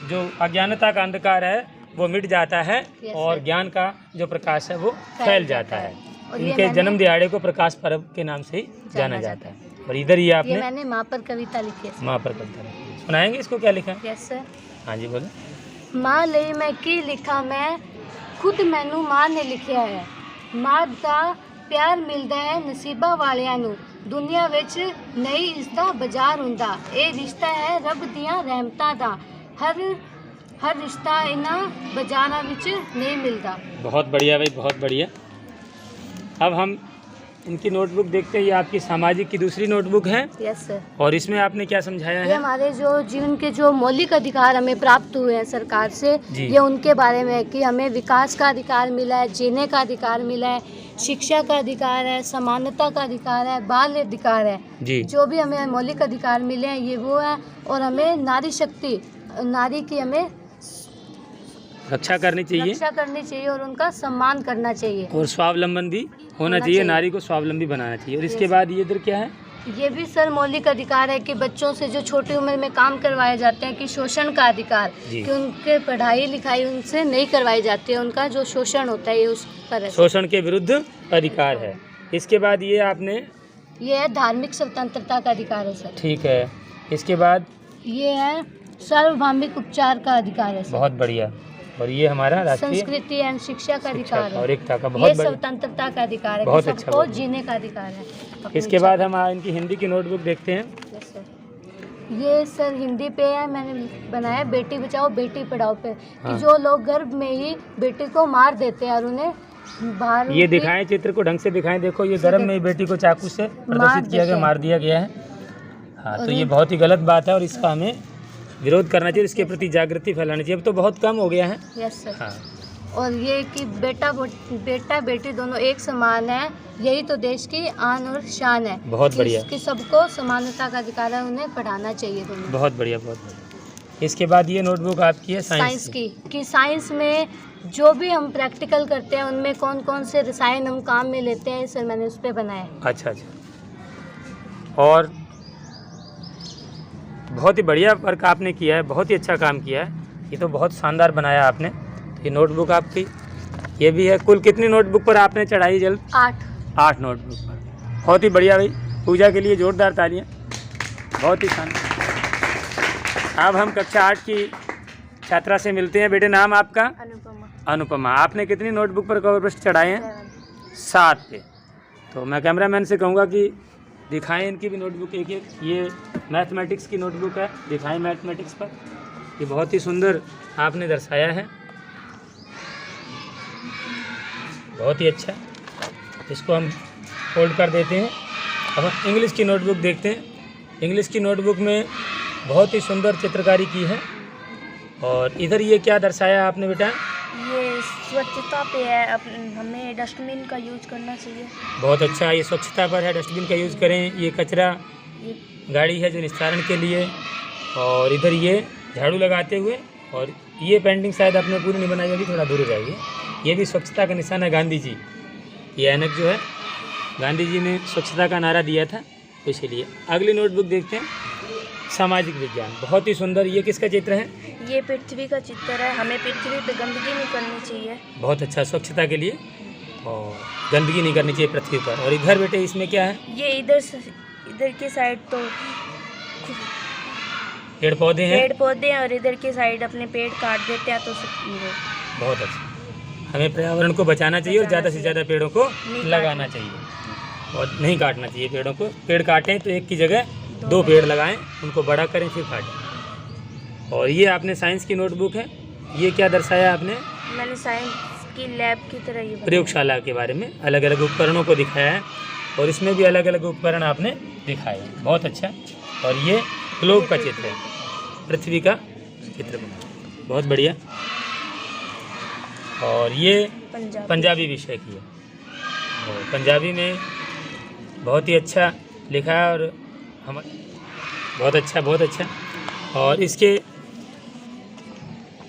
जो अज्ञानता का अंधकार है वो मिट जाता है और ज्ञान का जो प्रकाश है वो फैल जाता है। इनके जन्म दिहाड़े को प्रकाश पर्व के नाम से ही जाना जाता है। और इधर ये आपने मैंने माँ पर कविता लिखी है। माँ पर कविता सुनाएंगे, इसको क्या लिखा है? Yes sir. हाँ जी बोले। माँ ले मैं की लिखा, मैं खुद मैनू माँ ने लिखिया है। माँ दा प्यार मिलता है नसीबा वालियां नू, दुनिया विच नहीं इसका बाजार हुंदा। ये रिश्ता है रब दियां रहमतां दा, हर रिश्ता इन्हां बाजारां विच नहीं मिलता। बहुत बढ़िया भाई, बहुत बढ़िया। अब हम इनकी नोटबुक देखते हैं। ये आपकी सामाजिक की दूसरी नोटबुक है। Yes sir. और इसमें आपने क्या समझाया है? ये हमारे जो जीवन के जो मौलिक अधिकार हमें प्राप्त हुए हैं सरकार से, ये उनके बारे में है कि हमें विकास का अधिकार मिला है, जीने का अधिकार मिला है, शिक्षा का अधिकार है, समानता का अधिकार है, बाल अधिकार है जी। जो भी हमें मौलिक अधिकार मिले हैं ये वो है। और हमें नारी शक्ति, नारी की हमें रक्षा करनी चाहिए रक्षा करनी चाहिए और उनका सम्मान करना चाहिए। और स्वावलंबन भी होना चाहिए, नारी को स्वावलंबी बनाना चाहिए। और इसके बाद ये इधर क्या है? ये भी सर मौलिक अधिकार है कि बच्चों से जो छोटी उम्र में काम करवाए जाते हैं कि शोषण का अधिकार, जी। कि उनके पढ़ाई लिखाई उनसे नहीं करवाई जाती है, उनका जो शोषण होता है ये उस पर है। शोषण के विरुद्ध अधिकार है। इसके बाद ये आपने, ये है धार्मिक स्वतंत्रता का अधिकार है सर। ठीक है। इसके बाद ये है सार्वभौमिक उपचार का अधिकार है सर। बहुत बढ़िया। और ये हमारा राष्ट्रीय संस्कृति एवं शिक्षा का अधिकार और है। एकता का, ये बहुत बढ़िया। स्वतंत्रता का अधिकार है, बहुत कि अच्छा, सबको बहुत जीने का अधिकार है। इसके बाद हम इनकी हिंदी की नोटबुक देखते हैं। Yes, sir। ये सर हिंदी पे है, मैंने बनाया बेटी बचाओ बेटी पढ़ाओ पे, हाँ। कि जो लोग गर्भ में ही बेटी को मार देते हैं और उन्हें बाहर ये दिखाएं, चित्र को ढंग से दिखाएं। देखो ये गर्भ में ही बेटी को चाकू से प्रदर्शित किया गया, मार दिया गया है। हाँ, तो ये बहुत ही गलत बात है और इसका हमें विरोध करना चाहिए, इसके प्रति जागृति फैलानी चाहिए। अब तो बहुत कम हो गया है। Yes sir. हाँ, और ये कि बेटा बेटी दोनों एक समान है, यही तो देश की आन और शान है। बहुत बढ़िया। कि सबको समानता का अधिकार है, उन्हें पढ़ाना चाहिए दोनों। बहुत बढ़िया, बहुत बढ़िया। इसके बाद ये नोटबुक आपकी है साइंस की, कि साइंस में जो भी हम प्रैक्टिकल करते हैं उनमें कौन कौन से रसायन हम काम में लेते हैं सर, मैंने उस पर बनाया। अच्छा अच्छा। और बहुत ही बढ़िया वर्क आपने किया है, बहुत ही अच्छा काम किया है। ये तो बहुत शानदार बनाया आपने। ये नोटबुक आपकी ये भी है। कुल कितनी नोटबुक पर आपने चढ़ाई जल्द? 8 नोटबुक पर। बहुत ही बढ़िया भाई, पूजा के लिए जोरदार तालियां। बहुत ही शानदार। अब हम कक्षा 8 की छात्रा से मिलते हैं। बेटे नाम आपका? अनुपमा। आपने कितनी नोटबुक पर कवर पृष्ठ चढ़ाए हैं? 7 पे। तो मैं कैमरामैन से कहूँगा कि दिखाएं इनकी भी नोटबुक एक एक। ये मैथमेटिक्स की नोटबुक है, दिखाएं मैथमेटिक्स पर। ये बहुत ही सुंदर आपने दर्शाया है, बहुत ही अच्छा। इसको हम फोल्ड कर देते हैं। अब हम इंग्लिश की नोटबुक देखते हैं। इंग्लिश की नोटबुक में बहुत ही सुंदर चित्रकारी की है। और इधर ये क्या दर्शाया आपने बेटा? ये स्वच्छता पे है, हमें डस्टबिन का यूज करना चाहिए। बहुत अच्छा, ये स्वच्छता पर है, डस्टबिन का यूज़ करें। ये कचरा गाड़ी है जो निस्तारण के लिए। और इधर ये झाड़ू लगाते हुए। और ये पेंटिंग शायद आपने पूरी नहीं बनाई होगी, थोड़ा दूर हो जाएगी। ये भी स्वच्छता का निशान है, गांधी जी। ये ऐनक जो है, गांधी जी ने स्वच्छता का नारा दिया था, तो इसीलिए। अगली नोटबुक देखते हैं, सामाजिक विज्ञान। बहुत ही सुंदर। ये किसका चित्र है? ये पृथ्वी का चित्र है, हमें पृथ्वी पे गंदगी नहीं करनी चाहिए। बहुत अच्छा, स्वच्छता के लिए। और गंदगी नहीं करनी चाहिए पृथ्वी पर। और इधर बेटे इसमें क्या है? ये इधर की साइड तो पेड़ पौधे हैं। पेड़ पौधे हैं और इधर की साइड अपने पेड़ काट देते हैं, तो बहुत अच्छा। हमें पर्यावरण को बचाना चाहिए और ज़्यादा से ज़्यादा पेड़ों को लगाना चाहिए और नहीं काटना चाहिए पेड़ों को। पेड़ काटें तो एक की जगह 2 पेड़ लगाएं, उनको बड़ा करें फिर काटें। और ये आपने साइंस की नोटबुक है। ये क्या दर्शाया आपने? मैंने साइंस की लैब की तरह ही प्रयोगशाला के बारे में अलग अलग उपकरणों को दिखाया है। और इसमें भी अलग अलग उपकरण आपने दिखाए हैं, बहुत अच्छा। और ये ग्लोब का चित्र है, पृथ्वी का चित्र बना, बहुत बढ़िया। और ये पंजाबी विषय की है। और पंजाबी में बहुत ही अच्छा लिखा है और हम बहुत अच्छा, बहुत अच्छा। और इसके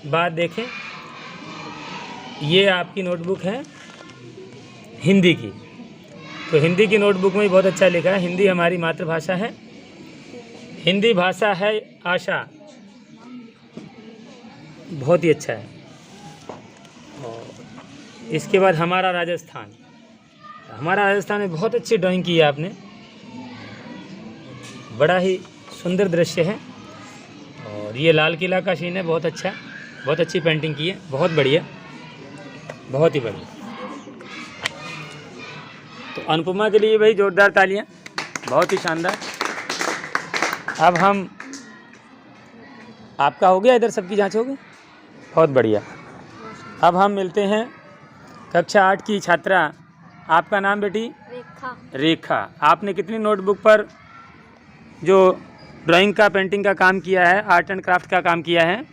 बाद देखें, ये आपकी नोटबुक है हिंदी की। तो हिंदी की नोटबुक में भी बहुत अच्छा लिखा है। हिंदी हमारी मातृभाषा है, हिंदी भाषा है आशा, बहुत ही अच्छा है। और इसके बाद हमारा राजस्थान। हमारा राजस्थान में बहुत अच्छी ड्राइंग की है आपने, बड़ा ही सुंदर दृश्य है। और ये लाल किला का सीन है, बहुत अच्छा, बहुत अच्छी पेंटिंग की है, बहुत बढ़िया, बहुत ही बढ़िया। तो अनुपमा के लिए भाई जोरदार तालियां, बहुत ही शानदार। अब हम, आपका हो गया, इधर सबकी जांच हो गई, बहुत बढ़िया। अब हम मिलते हैं कक्षा 8 की छात्रा। आपका नाम बेटी? रेखा। आपने कितनी नोटबुक पर जो ड्राइंग का, पेंटिंग का काम किया है, आर्ट एंड क्राफ्ट का काम किया है?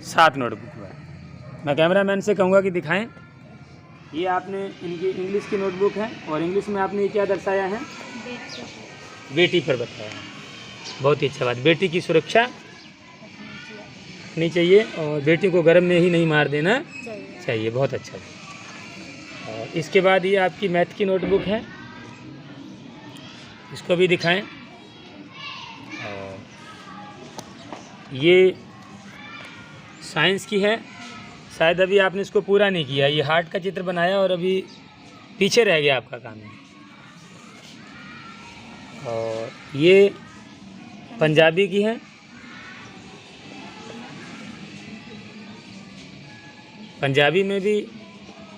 7 नोटबुक पर। मैं कैमरामैन से कहूँगा कि दिखाएं। ये आपने इनकी इंग्लिश की नोटबुक है और इंग्लिश में आपने क्या दर्शाया है? बेटी पर बताया। बहुत ही अच्छा बात, बेटी की सुरक्षा रखनी चाहिए और बेटियों को गर्म में ही नहीं मार देना चाहिए। चाहिए। बहुत अच्छा। और इसके बाद ये आपकी मैथ की नोटबुक है, इसको भी दिखाएं। और ये साइंस की है, शायद अभी आपने इसको पूरा नहीं किया। ये हार्ट का चित्र बनाया और अभी पीछे रह गया आपका काम है। और ये पंजाबी की है, पंजाबी में भी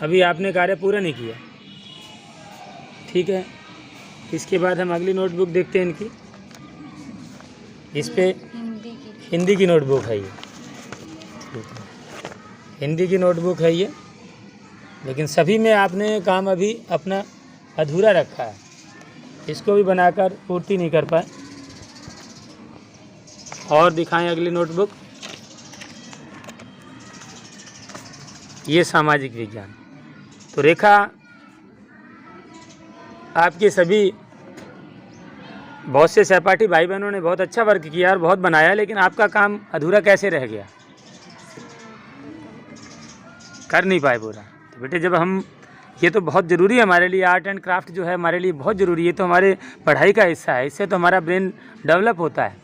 अभी आपने कार्य पूरा नहीं किया। ठीक है, इसके बाद हम अगली नोटबुक देखते हैं इनकी। इस पे हिंदी की नोटबुक है ये। ठीक है, हिंदी की नोटबुक है ये, लेकिन सभी में आपने काम अभी अपना अधूरा रखा है, इसको भी बनाकर पूर्ति नहीं कर पाए। और दिखाएं अगली नोटबुक। ये सामाजिक विज्ञान। तो रेखा, आपके सभी बहुत से सहपाठी भाई बहनों ने बहुत अच्छा वर्क किया और बहुत बनाया, लेकिन आपका काम अधूरा कैसे रह गया, कर नहीं पाए पूरा। तो बेटे जब हम, ये तो बहुत ज़रूरी है हमारे लिए, आर्ट एंड क्राफ्ट जो है हमारे लिए बहुत ज़रूरी है, तो हमारे पढ़ाई का हिस्सा है, इससे तो हमारा ब्रेन डेवलप होता है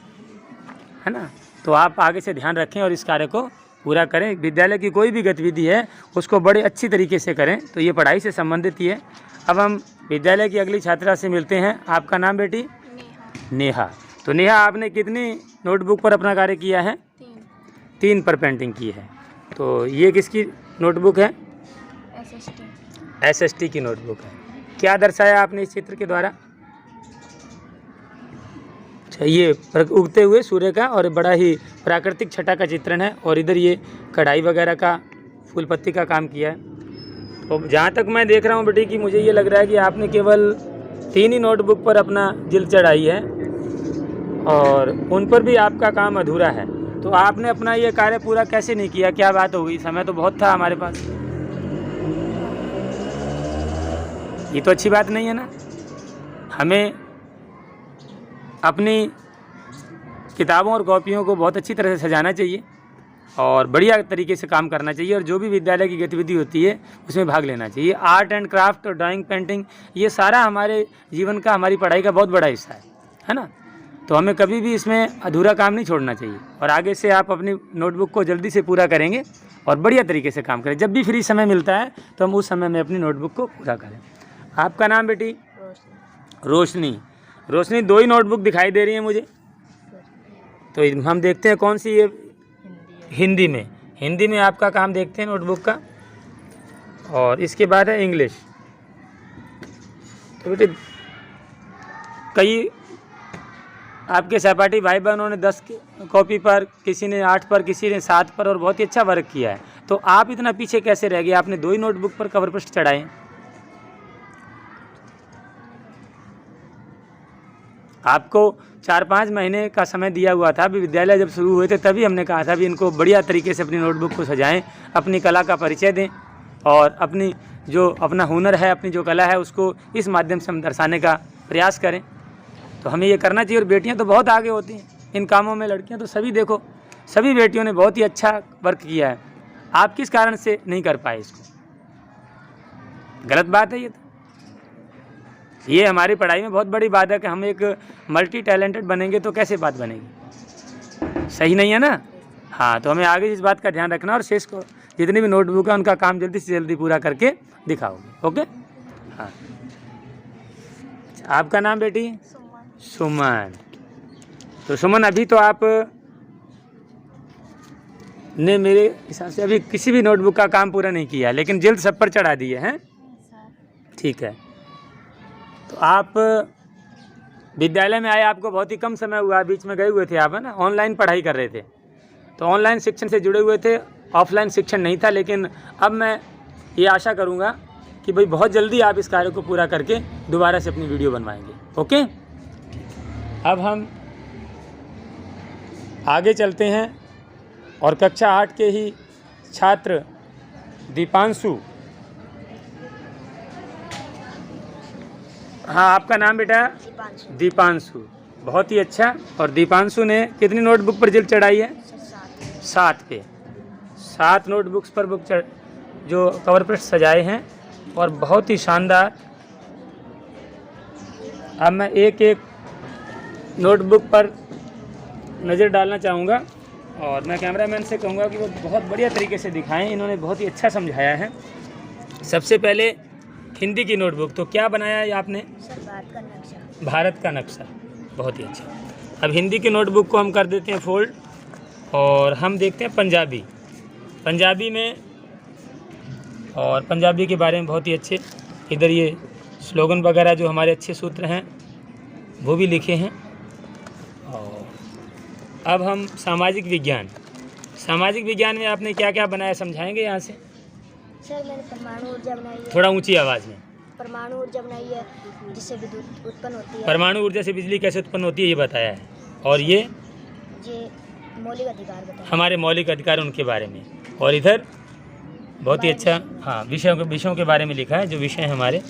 ना। तो आप आगे से ध्यान रखें और इस कार्य को पूरा करें। विद्यालय की कोई भी गतिविधि है उसको बड़े अच्छी तरीके से करें, तो ये पढ़ाई से संबंधित ही है। अब हम विद्यालय की अगली छात्रा से मिलते हैं। आपका नाम बेटी? नेहा। तो नेहा, आपने कितनी नोटबुक पर अपना कार्य किया है? 3 पर पेंटिंग की है। तो ये किसकी नोटबुक है? SST की नोटबुक है। क्या दर्शाया आपने इस चित्र के द्वारा? अच्छा, ये उगते हुए सूर्य का और बड़ा ही प्राकृतिक छटा का चित्रण है, और इधर ये कढ़ाई वगैरह का, फूल पत्ती का काम किया है। तो जहाँ तक मैं देख रहा हूँ बेटी कि मुझे ये लग रहा है कि आपने केवल 3 ही नोटबुक पर अपना जिल्द चढ़ाई है और उन पर भी आपका काम अधूरा है। तो आपने अपना ये कार्य पूरा कैसे नहीं किया? क्या बात हो गई? समय तो बहुत था हमारे पास। ये तो अच्छी बात नहीं है ना। हमें अपनी किताबों और कॉपियों को बहुत अच्छी तरह से सजाना चाहिए और बढ़िया तरीके से काम करना चाहिए, और जो भी विद्यालय की गतिविधि होती है उसमें भाग लेना चाहिए। आर्ट एंड क्राफ्ट और ड्राइंग, पेंटिंग, ये सारा हमारे जीवन का, हमारी पढ़ाई का बहुत बड़ा हिस्सा है ना। तो हमें कभी भी इसमें अधूरा काम नहीं छोड़ना चाहिए, और आगे से आप अपनी नोटबुक को जल्दी से पूरा करेंगे और बढ़िया तरीके से काम करें। जब भी फ्री समय मिलता है तो हम उस समय में अपनी नोटबुक को पूरा करें। आपका नाम बेटी? रोशनी। रोशनी, 2 ही नोटबुक दिखाई दे रही है मुझे, तो हम देखते हैं कौन सी। ये हिंदी में, हिंदी में आपका काम देखते हैं नोटबुक का। और इसके बाद है इंग्लिश। तो बेटे कई आपके सहपाठी भाई बहनों ने 10 कॉपी पर, किसी ने 8 पर, किसी ने 7 पर, और बहुत ही अच्छा वर्क किया है। तो आप इतना पीछे कैसे रह गए? आपने 2 ही नोटबुक पर कवर पृष्ठ चढ़ाए। आपको 4-5 महीने का समय दिया हुआ था। अभी विद्यालय जब शुरू हुए थे तभी हमने कहा था भी इनको बढ़िया तरीके से अपनी नोटबुक को सजाएं, अपनी कला का परिचय दें, और अपनी जो अपना हुनर है, अपनी जो कला है, उसको इस माध्यम से हम दर्शाने का प्रयास करें। तो हमें ये करना चाहिए। और बेटियां तो बहुत आगे होती हैं इन कामों में, लड़कियां तो सभी, देखो सभी बेटियों ने बहुत ही अच्छा वर्क किया है। आप किस कारण से नहीं कर पाए इसको? गलत बात है ये हमारी पढ़ाई में बहुत बड़ी बात है कि हम एक मल्टी टैलेंटेड बनेंगे तो कैसे बात बनेगी? सही नहीं है ना। हाँ, तो हमें आगे इस बात का ध्यान रखना, और शेष को जितनी भी नोटबुक है उनका काम जल्दी से जल्दी पूरा करके दिखाओगे। ओके। हाँ, आपका नाम बेटी? सुमन। तो सुमन, अभी तो आप ने मेरे हिसाब से अभी किसी भी नोटबुक का काम पूरा नहीं किया, लेकिन जिल्द सब पर चढ़ा दिए हैं। ठीक है। तो आप विद्यालय में आए, आपको बहुत ही कम समय हुआ, बीच में गए हुए थे आप, है ना, ऑनलाइन पढ़ाई कर रहे थे, तो ऑनलाइन शिक्षण से जुड़े हुए थे, ऑफलाइन शिक्षण नहीं था। लेकिन अब मैं ये आशा करूँगा कि भाई बहुत जल्दी आप इस कार्य को पूरा करके दोबारा से अपनी वीडियो बनवाएंगे। ओके। अब हम आगे चलते हैं और कक्षा 8 के ही छात्र दीपांशु। हाँ, आपका नाम बेटा? दीपांशु। बहुत ही अच्छा। और दीपांशु ने कितनी नोटबुक पर जिल्द चढ़ाई है? 7 पे 7 नोटबुक्स पर जो कवर पृष्ठ सजाए हैं और बहुत ही शानदार। अब मैं एक एक नोटबुक पर नज़र डालना चाहूँगा और मैं कैमरामैन से कहूँगा कि वो बहुत बढ़िया तरीके से दिखाएं। इन्होंने बहुत ही अच्छा समझाया है। सबसे पहले हिंदी की नोटबुक, तो क्या बनाया है आपने? सर भारत का नक्शा। भारत का नक्शा, बहुत ही अच्छा। अब हिंदी की नोटबुक को हम कर देते हैं फोल्ड और हम देखते हैं पंजाबी में, और पंजाबी के बारे में बहुत ही अच्छे इधर ये स्लोगन वगैरह जो हमारे अच्छे सूत्र हैं वो भी लिखे हैं। और अब हम सामाजिक विज्ञान में आपने क्या क्या बनाया समझाएंगे यहाँ से? सर मैंने परमाणु ऊर्जा बनाई है। थोड़ा ऊंची आवाज़ में। परमाणु ऊर्जा बनाई है जिससे विद्युत उत्पन्न होती है। परमाणु ऊर्जा से बिजली कैसे उत्पन्न होती है ये बताया है। और ये मौलिक अधिकार बताया, हमारे मौलिक अधिकार उनके बारे में। और इधर बहुत ही अच्छा, हाँ, विषयों के बारे में लिखा है जो विषय हैं हमारे।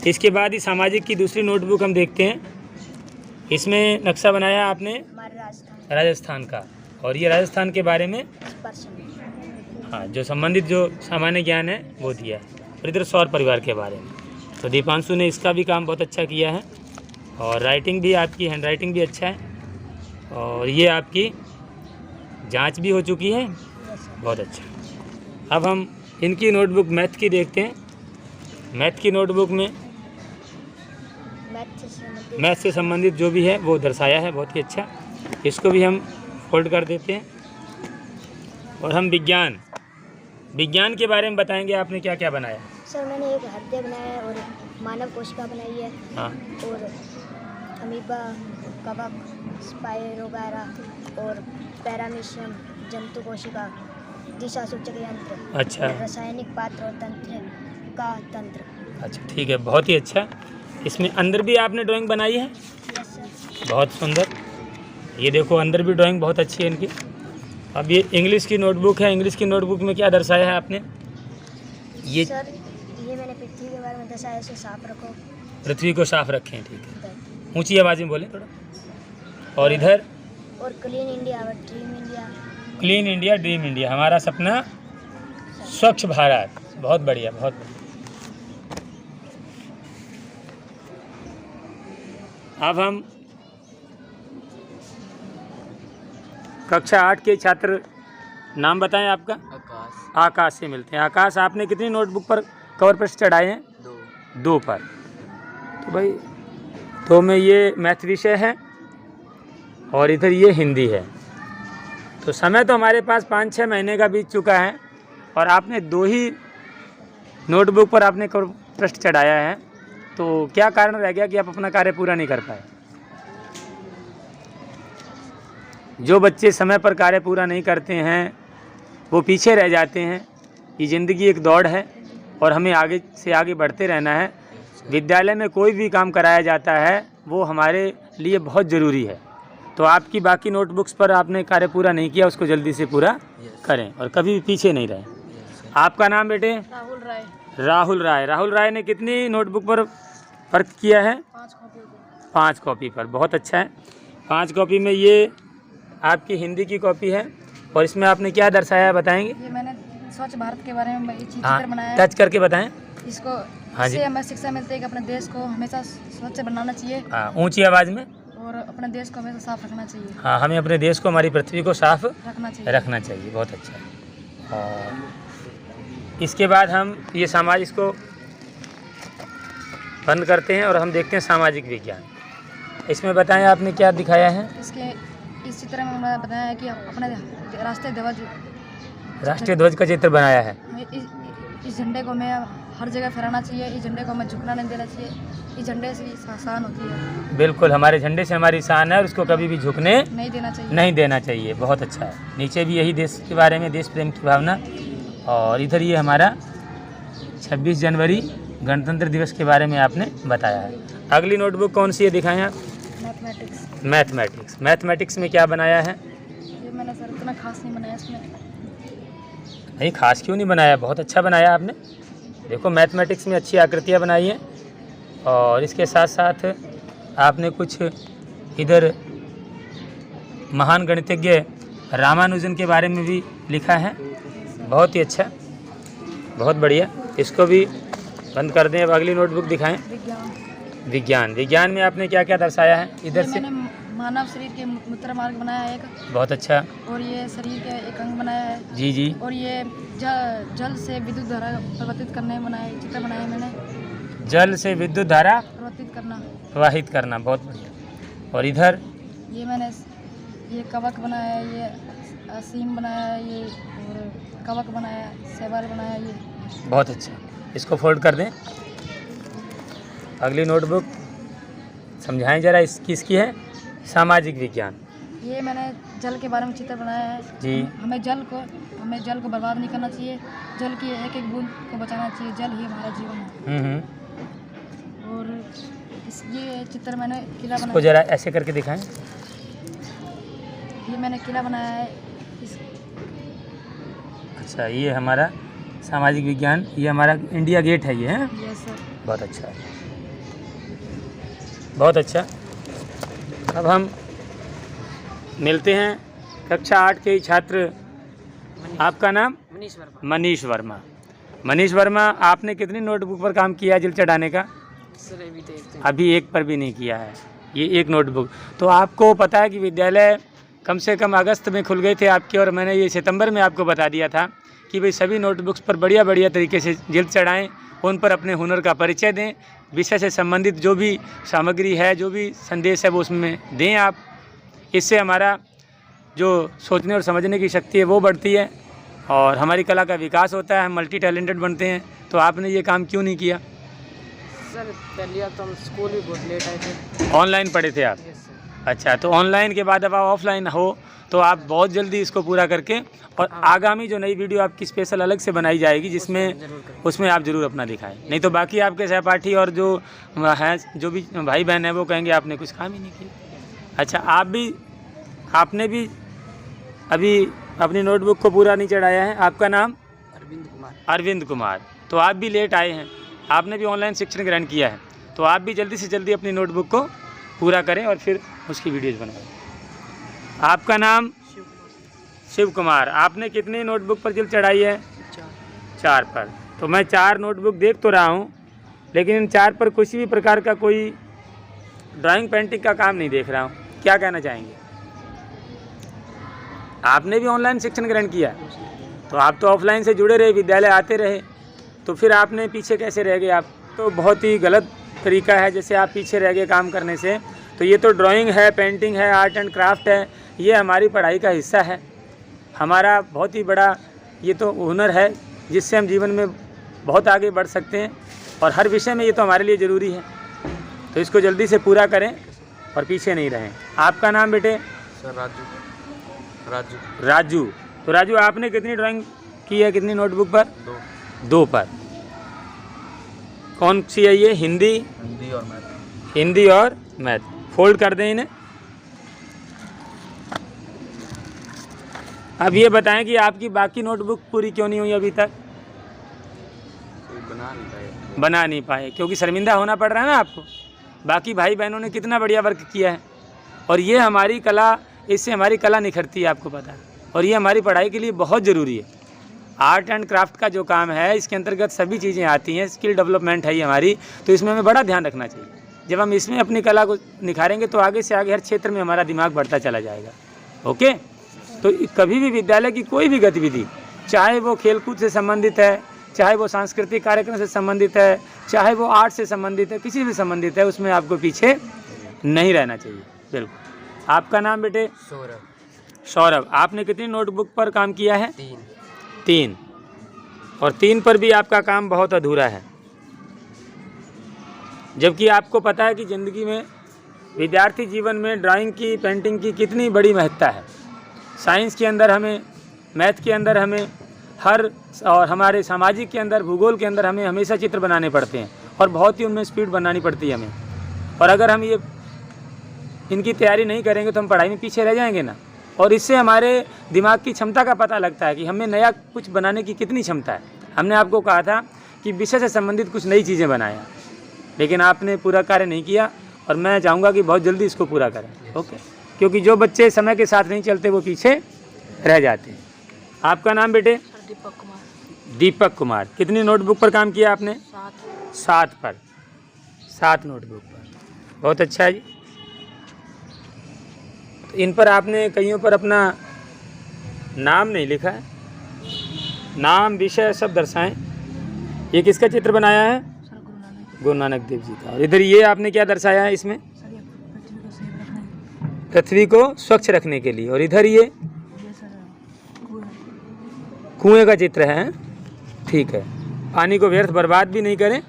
इसके बाद ही सामाजिक की दूसरी नोटबुक हम देखते हैं। इसमें नक्शा बनाया आपने हमारे राजस्थान का, और ये राजस्थान के बारे में, हाँ, जो संबंधित जो सामान्य ज्ञान है वो दिया है। और इधर सौर परिवार के बारे में तो दीपांशु ने इसका भी काम बहुत अच्छा किया है। और राइटिंग भी आपकी, हैंड राइटिंग भी अच्छा है। और ये आपकी जांच भी हो चुकी है, बहुत अच्छा। अब हम इनकी नोटबुक मैथ की देखते हैं। मैथ की नोटबुक में मैथ से संबंधित जो भी है वो दर्शाया है, बहुत ही अच्छा। इसको भी हम फोल्ड कर देते हैं। और हम विज्ञान के बारे में बताएंगे आपने क्या क्या बनाया? सर मैंने एक हृदय बनाया है और मानव कोशिका बनाई है। हाँ, और अमीबा, कवक, स्पाइरोगारा और पैरामीशियम, जंतु कोशिका, दिशा सूचक यंत्र, अच्छा, रासायनिक पात्र और तंत्र का तंत्र। अच्छा, ठीक है, बहुत ही अच्छा। इसमें अंदर भी आपने ड्राइंग बनाई है, बहुत सुंदर। ये देखो अंदर भी ड्राइंग बहुत अच्छी है इनकी। अब ये इंग्लिश की नोटबुक है। इंग्लिश की नोटबुक में क्या दर्शाया है आपने? ये सर ये मैंने पृथ्वी के बारे में दर्शाया, इसे साफ रखो, पृथ्वी को साफ रखें, ठीक है, ऊंची आवाज़ में बोलें थोड़ा। और इधर और क्लीन इंडिया और dream India. Clean India dream India, हमारा सपना स्वच्छ भारत, बहुत बढ़िया, बहुत बढ़िया। अब हम कक्षा 8 के छात्र, नाम बताएं आपका? आकाश से मिलते हैं। आकाश, आपने कितनी नोटबुक पर कवर पृष्ठ चढ़ाए हैं? 2 पर। तो भाई 2 में ये मैथ विषय है और इधर ये हिंदी है। तो समय तो हमारे पास 5-6 महीने का बीत चुका है और आपने 2 ही नोटबुक पर आपने कवर पृष्ठ चढ़ाया है। तो क्या कारण रह गया कि आप अपना कार्य पूरा नहीं कर पाए? जो बच्चे समय पर कार्य पूरा नहीं करते हैं वो पीछे रह जाते हैं। ये ज़िंदगी एक दौड़ है और हमें आगे से आगे बढ़ते रहना है। विद्यालय में कोई भी काम कराया जाता है वो हमारे लिए बहुत ज़रूरी है। तो आपकी बाकी नोटबुक्स पर आपने कार्य पूरा नहीं किया, उसको जल्दी से पूरा करें और कभी भी पीछे नहीं रहें। आपका नाम बेटे? राहुल राय ने कितनी नोटबुक पर वर्क किया है? 5 कॉपी पर, बहुत अच्छा है। 5 कॉपी में ये आपकी हिंदी की कॉपी है और इसमें आपने क्या दर्शाया है बताएंगे? ये मैंने स्वच्छ भारत के बारे में हाँ, बनाया है। टच करके बताएं। इसको हाँ जी, इससे हमें शिक्षा मिलती है कि अपने देश को हमेशा स्वच्छ बनाना चाहिए। हाँ, ऊंची आवाज़ में। और अपने देश को हमेशा साफ रखना चाहिए। हाँ, हमें अपने देश को, हमारी पृथ्वी को साफ रखना चाहिए। बहुत अच्छा। और इसके बाद हम ये इसको बंद करते हैं और हम देखते हैं सामाजिक विज्ञान। इसमें बताएं आपने क्या दिखाया है? इस चित्र में मैंने बताया है कि अपने राष्ट्रीय ध्वज का चित्र बनाया है। इस झंडे को हमें हर जगह फहराना चाहिए। इस झंडे को हमें झुकना नहीं देना चाहिए। इस झंडे से शान होती है। बिल्कुल, हमारे झंडे से हमारी शान है और उसको कभी भी झुकने नहीं देना चाहिए। बहुत अच्छा है। नीचे भी यही देश के बारे में, देश प्रेम की भावना। और इधर ये हमारा 26 जनवरी गणतंत्र दिवस के बारे में आपने बताया है। अगली नोटबुक कौन सी है, दिखाएं आप? मैथमेटिक्स में क्या बनाया है? ये मैंने सर इतना खास नहीं बनाया इसमें। नहीं, खास क्यों नहीं बनाया, बहुत अच्छा बनाया आपने। देखो मैथमेटिक्स में अच्छी आकृतियाँ बनाई हैं और इसके साथ साथ आपने कुछ इधर महान गणितज्ञ रामानुजन के बारे में भी लिखा है। बहुत ही अच्छा, बहुत बढ़िया। इसको भी बंद कर दें। अब अगली नोटबुक दिखाएं। विज्ञान में आपने क्या क्या दर्शाया है? इधर से मैंने मानव शरीर के मूत्र मार्ग बनाया है एक, बहुत अच्छा। और ये शरीर के एक अंग बनाया है। जी जी। और ये जल से विद्युत धारा प्रवर्तित करने बनाया, चित्र बनाया मैंने। जल से विद्युत धारा प्रवाहित करना, बहुत बढ़िया। और इधर ये मैंने ये कवक बनाया है, ये सीम बनाया है, ये और कवक बनाया है, सेवाल बनाया है, ये बहुत अच्छा। इसको फोल्ड कर दें। अगली नोटबुक समझाएं जरा, किसकी है? सामाजिक विज्ञान। ये मैंने जल के बारे में चित्र बनाया है जी। हमें जल को बर्बाद नहीं करना चाहिए, जल की एक एक बूंद को बचाना चाहिए, जल ही हमारा जीवन है। और ये चित्र मैंने किला इसको जरा ऐसे करके दिखाएं। ये मैंने किला बनाया है। अच्छा, ये हमारा सामाजिक विज्ञान, ये हमारा इंडिया गेट है ये है। Yes sir. बहुत अच्छा है, बहुत अच्छा। अब हम मिलते हैं कक्षा 8 के छात्र। आपका नाम? मनीष वर्मा। मनीष वर्मा, आपने कितनी नोटबुक पर काम किया जल चढ़ाने का? अभी एक पर भी नहीं किया है। ये एक नोटबुक। तो आपको पता है कि विद्यालय कम से कम अगस्त में खुल गए थे आपके, और मैंने ये सितंबर में आपको बता दिया था कि भाई सभी नोटबुक्स पर बढ़िया बढ़िया तरीके से जल्द चढ़ाएं, उन पर अपने हुनर का परिचय दें, विषय से संबंधित जो भी सामग्री है, जो भी संदेश है वो उसमें दें आप। इससे हमारा जो सोचने और समझने की शक्ति है वो बढ़ती है और हमारी कला का विकास होता है, हम मल्टी टैलेंटेड बनते हैं। तो आपने ये काम क्यों नहीं किया? सर पहले तो हम स्कूल भी बहुत लेट आए थे। ऑनलाइन पढ़े थे आप? अच्छा, तो ऑनलाइन के बाद अब आप ऑफलाइन हो तो आप बहुत जल्दी इसको पूरा करके, और आगामी जो नई वीडियो आपकी स्पेशल अलग से बनाई जाएगी जिसमें उसमें आप ज़रूर अपना दिखाएं। नहीं तो बाकी आपके सहपाठी और जो हैं, जो भी भाई बहन हैं, वो कहेंगे आपने कुछ काम ही नहीं किया। अच्छा, आपने भी अभी अपनी नोटबुक को पूरा नहीं चढ़ाया है। आपका नाम? अरविंद कुमार। तो आप भी लेट आए हैं, आपने भी ऑनलाइन शिक्षण ग्रहण किया है, तो आप भी जल्दी से जल्दी अपनी नोटबुक को पूरा करें और फिर उसकी वीडियोज़ बनवाएं। आपका नाम? शिव कुमार। आपने कितनी नोटबुक पर जल चढ़ाई है? 4 पर। तो मैं 4 नोटबुक देख तो रहा हूँ, लेकिन इन 4 पर किसी भी प्रकार का कोई ड्राइंग पेंटिंग का काम नहीं देख रहा हूँ। क्या कहना चाहेंगे? आपने भी ऑनलाइन शिक्षण ग्रहण किया, तो आप तो ऑफलाइन से जुड़े रहे, विद्यालय आते रहे, तो फिर आपने पीछे कैसे रह गए? आप तो बहुत ही गलत तरीका है जैसे आप पीछे रह गए काम करने से। तो ये तो ड्राइंग है, पेंटिंग है, आर्ट एंड क्राफ्ट है, ये हमारी पढ़ाई का हिस्सा है, हमारा बहुत ही बड़ा ये तो हुनर है जिससे हम जीवन में बहुत आगे बढ़ सकते हैं, और हर विषय में ये तो हमारे लिए ज़रूरी है। तो इसको जल्दी से पूरा करें और पीछे नहीं रहें। आपका नाम बेटे? सर राजू। राजू। तो राजू, आपने कितनी ड्राइंग की है, कितनी नोटबुक पर? 2 पर। कौन सी है ये? हिंदी और मैथ। हिंदी और मैथ। फोल्ड कर दें इन्हें। अब ये बताएं कि आपकी बाकी नोटबुक पूरी क्यों नहीं हुई अभी तक? बना नहीं पाए क्योंकि शर्मिंदा होना पड़ रहा है ना आपको। बाकी भाई बहनों ने कितना बढ़िया वर्क किया है, और ये हमारी कला, इससे हमारी कला निखरती है, आपको पता है, और ये हमारी पढ़ाई के लिए बहुत ज़रूरी है। आर्ट एंड क्राफ्ट का जो काम है, इसके अंतर्गत सभी चीज़ें आती हैं, स्किल डेवलपमेंट है ये हमारी, तो इसमें हमें बड़ा ध्यान रखना चाहिए। जब हम इसमें अपनी कला को निखारेंगे तो आगे से आगे हर क्षेत्र में हमारा दिमाग बढ़ता चला जाएगा। ओके, तो कभी भी विद्यालय की कोई भी गतिविधि, चाहे वो खेलकूद से संबंधित है, चाहे वो सांस्कृतिक कार्यक्रम से संबंधित है, चाहे वो आर्ट से संबंधित है, किसी से संबंधित है, उसमें आपको पीछे नहीं रहना चाहिए। बिल्कुल। आपका नाम बेटे? सौरभ। आपने कितनी नोटबुक पर काम किया है? 3। और 3 पर भी आपका काम बहुत अधूरा है, जबकि आपको पता है कि ज़िंदगी में, विद्यार्थी जीवन में ड्राइंग की, पेंटिंग की कितनी बड़ी महत्ता है। साइंस के अंदर हमें, मैथ के अंदर हमें, और हमारे सामाजिक के अंदर, भूगोल के अंदर हमें हमेशा चित्र बनाने पड़ते हैं, और बहुत ही उनमें स्पीड बनानी पड़ती है हमें। और अगर हम ये इनकी तैयारी नहीं करेंगे तो हम पढ़ाई में पीछे रह जाएंगे ना। और इससे हमारे दिमाग की क्षमता का पता लगता है कि हमें नया कुछ बनाने की कितनी क्षमता है। हमने आपको कहा था कि विषय से संबंधित कुछ नई चीज़ें बनाया, लेकिन आपने पूरा कार्य नहीं किया, और मैं चाहूँगा कि बहुत जल्दी इसको पूरा करें। ओके, क्योंकि जो बच्चे समय के साथ नहीं चलते वो पीछे रह जाते हैं। आपका नाम बेटे? दीपक कुमार। दीपक कुमार। कितनी नोटबुक पर काम किया आपने? 7 पर, 7 नोटबुक पर, बहुत अच्छा है जी। तो इन पर आपने कईयों पर अपना नाम नहीं लिखा है, नाम विषय सब दर्शाएं। ये किसका चित्र बनाया है? गुरु नानक देव जी का। और इधर ये आपने क्या दर्शाया है इसमें? पृथ्वी को स्वच्छ रखने के लिए। और इधर ये कुएं का चित्र है, ठीक है। पानी को व्यर्थ बर्बाद भी नहीं करें,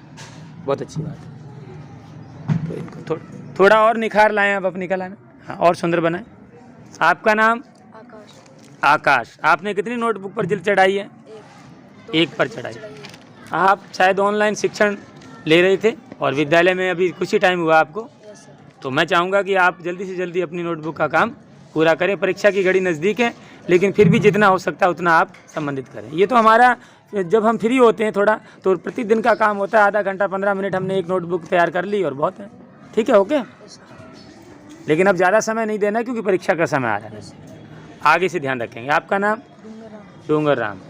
बहुत अच्छी बात है। तो इनको थोड़ा और निखार लाएं आप अपनी कला में, हाँ, और सुंदर बनाएं। आपका नाम? आकाश। आकाश। आपने कितनी नोटबुक पर जिल्द चढ़ाई है? 1 पर चढ़ाई। आप शायद ऑनलाइन शिक्षण ले रहे थे और विद्यालय में अभी कुछ ही टाइम हुआ आपको, तो मैं चाहूँगा कि आप जल्दी से जल्दी अपनी नोटबुक का काम पूरा करें। परीक्षा की घड़ी नज़दीक है, लेकिन फिर भी जितना हो सकता है उतना आप संबंधित करें। ये तो हमारा, जब हम फ्री होते हैं थोड़ा, तो प्रतिदिन का काम होता है, आधा घंटा 15 मिनट हमने एक नोटबुक तैयार कर ली और बहुत है, ठीक है, ओके। लेकिन अब ज़्यादा समय नहीं देना क्योंकि परीक्षा का समय आ रहा है, आगे से ध्यान रखेंगे। आपका नाम? डूंगर राम।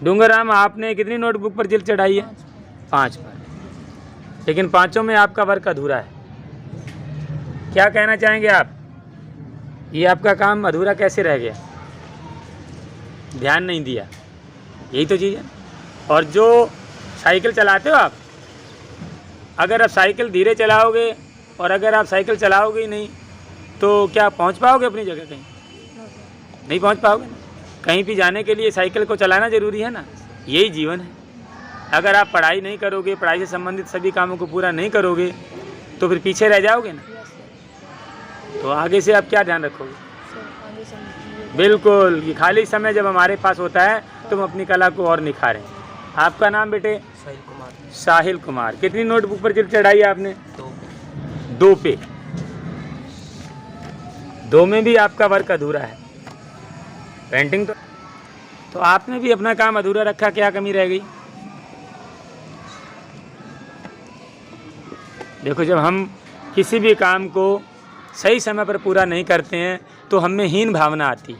डूंगर राम, आपने कितनी नोटबुक पर जिल्द चढ़ाई है? 5 पर, लेकिन 5 में आपका वर्क अधूरा है। क्या कहना चाहेंगे आप? ये आपका काम अधूरा कैसे रह गया? ध्यान नहीं दिया, यही तो चीज़ है। और जो साइकिल चलाते हो आप, अगर आप साइकिल धीरे चलाओगे और अगर आप साइकिल चलाओगे ही नहीं तो क्या पहुंच पाओगे अपनी जगह? कहीं नहीं पहुंच पाओगे। कहीं भी जाने के लिए साइकिल को चलाना ज़रूरी है ना, यही जीवन है। अगर आप पढ़ाई नहीं करोगे, पढ़ाई से संबंधित सभी कामों को पूरा नहीं करोगे, तो फिर पीछे रह जाओगे ना। तो आगे से आप क्या ध्यान रखोगे? बिल्कुल, कि खाली समय जब हमारे पास होता है तो हम अपनी कला को और निखारें। आपका नाम बेटे? साहिल कुमार। साहिल कुमार। कितनी नोटबुक पर जिल्द चढ़ाई है आपने? 2 पे। 2 में भी आपका वर्क अधूरा है। पेंटिंग तो आपने भी अपना काम अधूरा रखा, क्या कमी रह गई? देखो, जब हम किसी भी काम को सही समय पर पूरा नहीं करते हैं तो हमें हीन भावना आती है,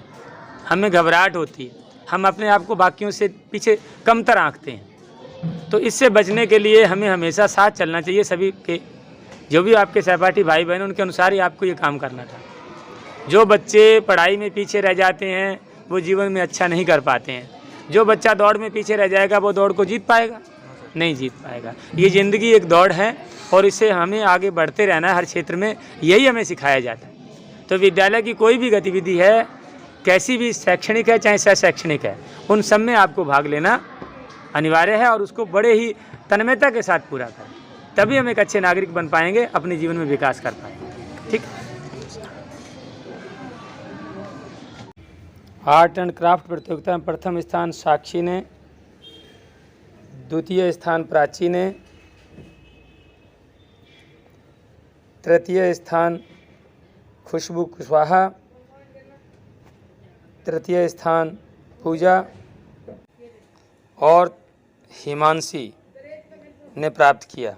हमें घबराहट होती है, हम अपने आप को बाकियों से पीछे कमतर आंकते हैं। तो इससे बचने के लिए हमें हमेशा साथ चलना चाहिए सभी के। जो भी आपके सहपाठी भाई बहन, उनके अनुसार ही आपको ये काम करना था। जो बच्चे पढ़ाई में पीछे रह जाते हैं वो जीवन में अच्छा नहीं कर पाते हैं। जो बच्चा दौड़ में पीछे रह जाएगा वो दौड़ को जीत पाएगा? नहीं जीत पाएगा। ये ज़िंदगी एक दौड़ है और इससे हमें आगे बढ़ते रहना है। हर क्षेत्र में यही हमें सिखाया जाता है। तो विद्यालय की कोई भी गतिविधि है, कैसी भी शैक्षणिक है चाहे शैक्षणिक है, उन सब में आपको भाग लेना अनिवार्य है और उसको बड़े ही तन्मयता के साथ पूरा करें, तभी हम एक अच्छे नागरिक बन पाएंगे, अपने जीवन में विकास कर पाएंगे। ठीक। आर्ट एंड क्राफ्ट प्रतियोगिता में प्रथम स्थान साक्षी ने, द्वितीय स्थान प्राची ने, तृतीय स्थान खुशबू कुशवाहा, तृतीय स्थान पूजा और हिमांशी ने प्राप्त किया।